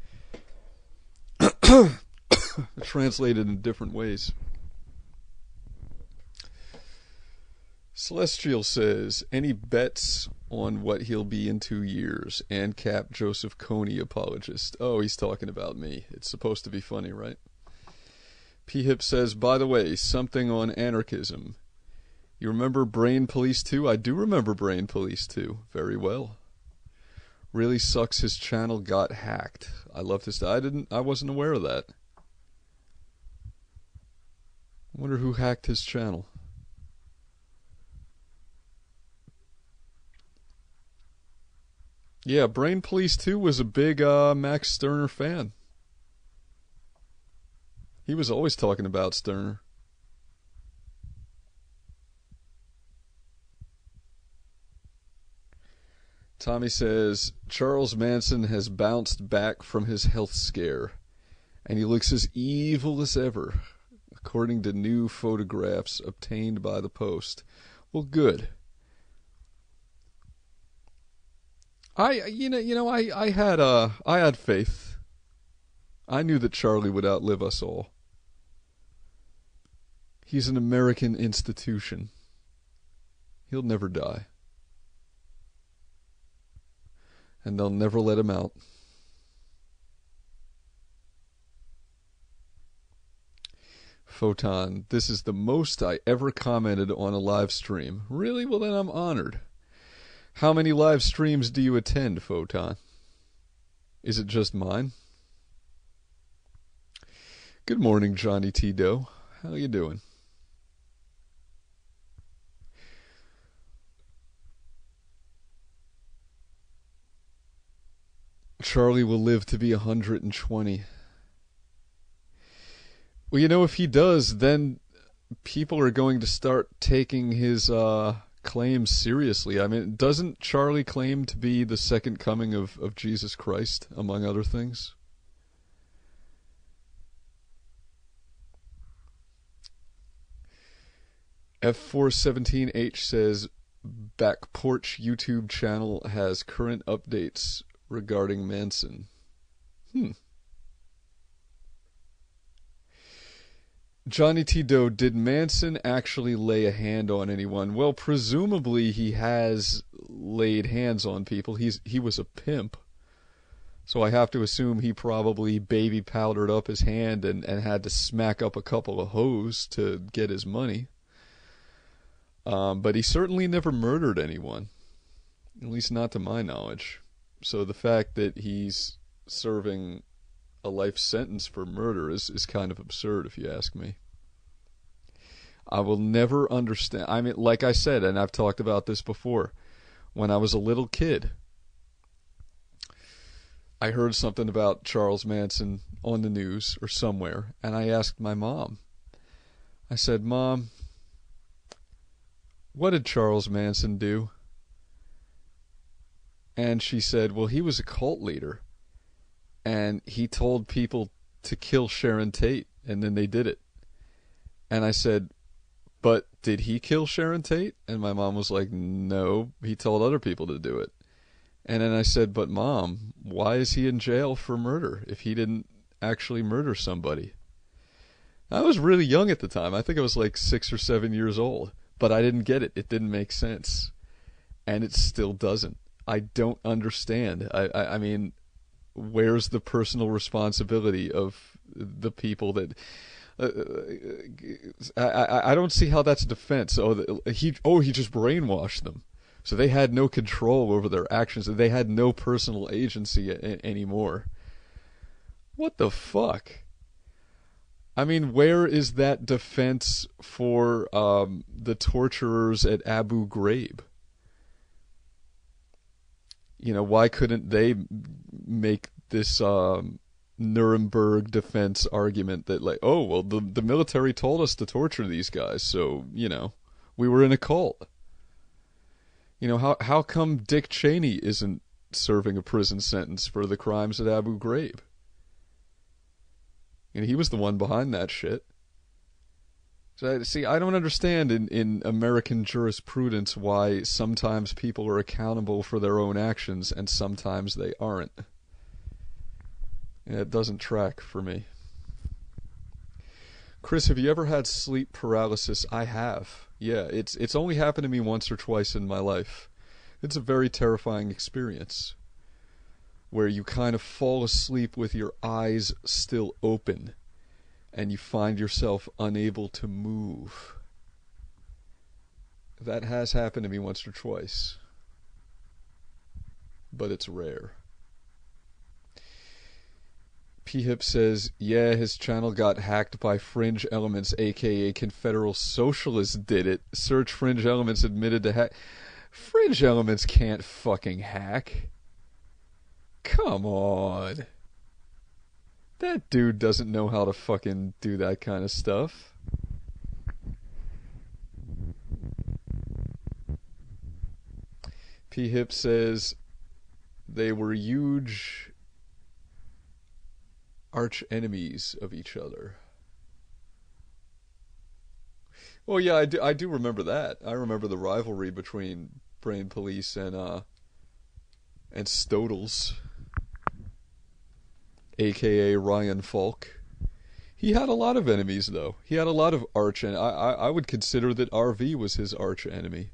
translated in different ways. Celestial says, any bets on what he'll be in 2 years? ANCAP Joseph Kony apologist. Oh, he's talking about me. It's supposed to be funny, right? P-Hip says, by the way, something on anarchism. You remember Brain Police 2? I do remember Brain Police 2 very well. Really sucks his channel got hacked. I love this. I wasn't aware of that. I wonder who hacked his channel. Yeah, Brain Police 2 was a big Max Sterner fan. He was always talking about Sterner. Tommy says, Charles Manson has bounced back from his health scare, and he looks as evil as ever, according to new photographs obtained by the Post. Well, good. I had faith. I knew that Charlie would outlive us all. He's an American institution. He'll never die. And they'll never let him out. Photon, this is the most I ever commented on a live stream. Really? Well, then I'm honored. How many live streams do you attend, Photon? Is it just mine? Good morning, Johnny T. Doe. How you doing? Charlie will live to be 120. Well, you know, if he does, then people are going to start taking his claims seriously. I mean, doesn't Charlie claim to be the second coming of Jesus Christ, among other things? F417H says, Back Porch YouTube channel has current updates regarding Manson. Johnny T. Doe, did Manson actually lay a hand on anyone? Well, presumably he has laid hands on people. He was a pimp. So I have to assume he probably baby powdered up his hand and had to smack up a couple of hoes to get his money. But he certainly never murdered anyone. At least not to my knowledge. So the fact that he's serving a life sentence for murder is kind of absurd, if you ask me. I will never understand. I mean, like I said, and I've talked about this before, when I was a little kid, I heard something about Charles Manson on the news or somewhere, and I asked my mom. I said, Mom, what did Charles Manson do? And she said, well, he was a cult leader. And he told people to kill Sharon Tate, and then they did it. And I said, but did he kill Sharon Tate? And my mom was like, no, he told other people to do it. And then I said, but Mom, why is he in jail for murder if he didn't actually murder somebody? I was really young at the time. I think I was like 6 or 7 years old. But I didn't get it. It didn't make sense. And it still doesn't. I don't understand. I mean, where's the personal responsibility of the people that... I don't see how that's defense. He just brainwashed them. So they had no control over their actions. They had no personal agency anymore. What the fuck? I mean, where is that defense for the torturers at Abu Ghraib? Why couldn't they make this Nuremberg defense argument that, like, oh, well, the military told us to torture these guys, so, we were in a cult. How come Dick Cheney isn't serving a prison sentence for the crimes at Abu Ghraib? And he was the one behind that shit. So, see, I don't understand in American jurisprudence why sometimes people are accountable for their own actions and sometimes they aren't. It doesn't track for me. Chris, have you ever had sleep paralysis? I have. Yeah, it's only happened to me once or twice in my life. It's a very terrifying experience where you kind of fall asleep with your eyes still open and you find yourself unable to move. That has happened to me once or twice, but it's rare. P-Hip says, yeah, his channel got hacked by Fringe Elements, aka Confederal Socialists did it. Search Fringe Elements admitted to hack. Fringe Elements can't fucking hack. Come on. That dude doesn't know how to fucking do that kind of stuff. P-Hip says they were huge arch enemies of each other. Well, yeah, I do remember that. I remember the rivalry between Brain Police and Stodels, aka Ryan Falk. He had a lot of enemies, though. He had a lot of arch, and I would consider that RV was his arch enemy.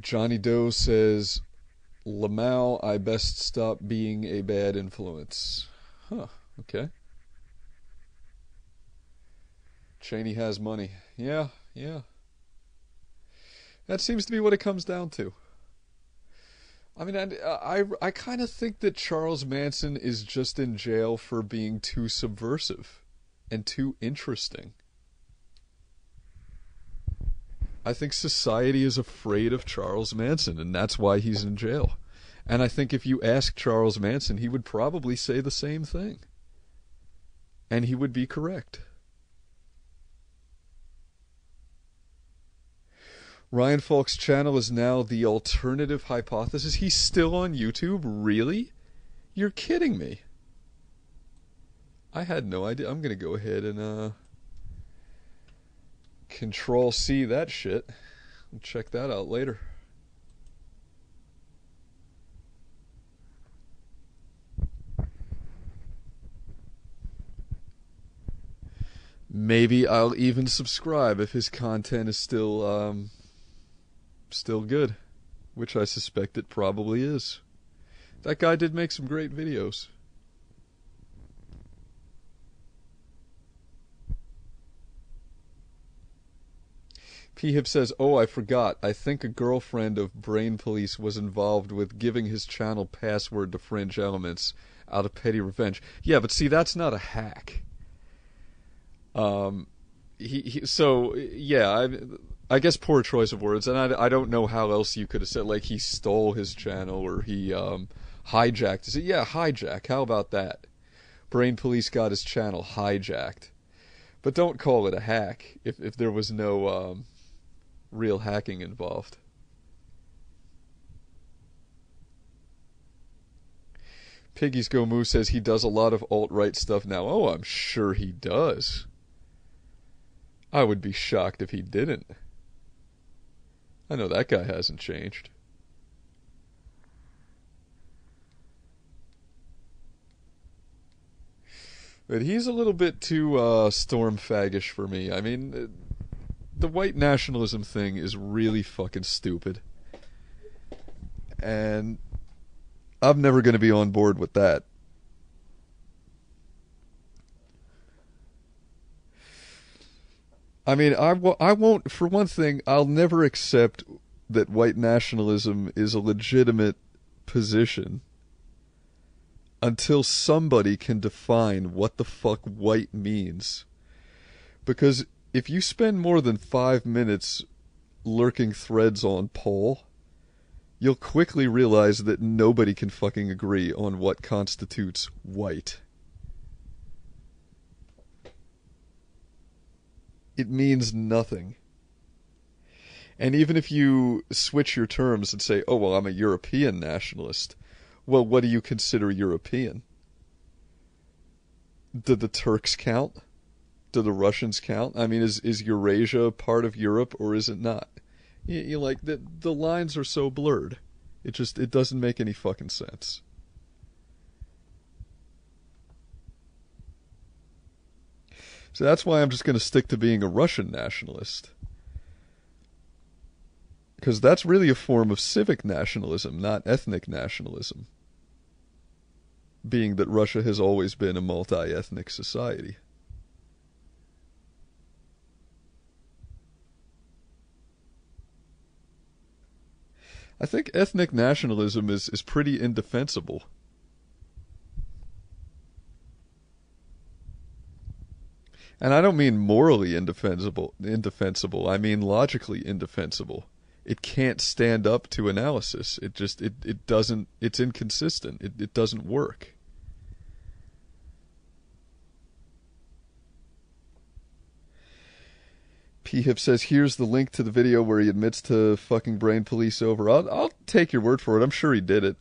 Johnny Doe says, Lamau, I best stop being a bad influence. Huh, okay. Cheney has money. Yeah. That seems to be what it comes down to. I mean, I kind of think that Charles Manson is just in jail for being too subversive and too interesting. I think society is afraid of Charles Manson, and that's why he's in jail. And I think if you ask Charles Manson, he would probably say the same thing. And he would be correct. Ryan Falk's channel is now The Alternative Hypothesis. He's still on YouTube? Really? You're kidding me. I had no idea. I'm going to go ahead and Control-C that shit. I'll check that out later. Maybe I'll even subscribe if his content is still good, which I suspect it probably is. That guy did make some great videos. P-Hip says, oh, I forgot. I think a girlfriend of Brain Police was involved with giving his channel password to Fringe Elements out of petty revenge. Yeah, but see, that's not a hack. So, yeah, I guess poor choice of words, and I don't know how else you could have said, like, he stole his channel or he hijacked it. Yeah, hijack. How about that? Brain Police got his channel hijacked. But don't call it a hack if there was no real hacking involved. Piggies Go Moo says he does a lot of alt-right stuff now. Oh, I'm sure he does. I would be shocked if he didn't. I know that guy hasn't changed. But he's a little bit too storm faggish for me. I mean, the white nationalism thing is really fucking stupid. And I'm never going to be on board with that. I mean, I won't, for one thing, I'll never accept that white nationalism is a legitimate position until somebody can define what the fuck white means. Because if you spend more than 5 minutes lurking threads on poll, you'll quickly realize that nobody can fucking agree on what constitutes white. It means nothing. And even if you switch your terms and say, oh, well, I'm a European nationalist, well, what do you consider European? Do the Turks count? Do the Russians count? I mean, is Eurasia part of Europe or is it not? You like, the lines are so blurred. It doesn't make any fucking sense. So that's why I'm just going to stick to being a Russian nationalist. Because that's really a form of civic nationalism, not ethnic nationalism. Being that Russia has always been a multi-ethnic society. I think ethnic nationalism is pretty indefensible. And I don't mean morally indefensible. I mean logically indefensible. It can't stand up to analysis. It doesn't, it's inconsistent. It doesn't work. P-Hip says, here's the link to the video where he admits to fucking brain police over. I'll take your word for it. I'm sure he did it.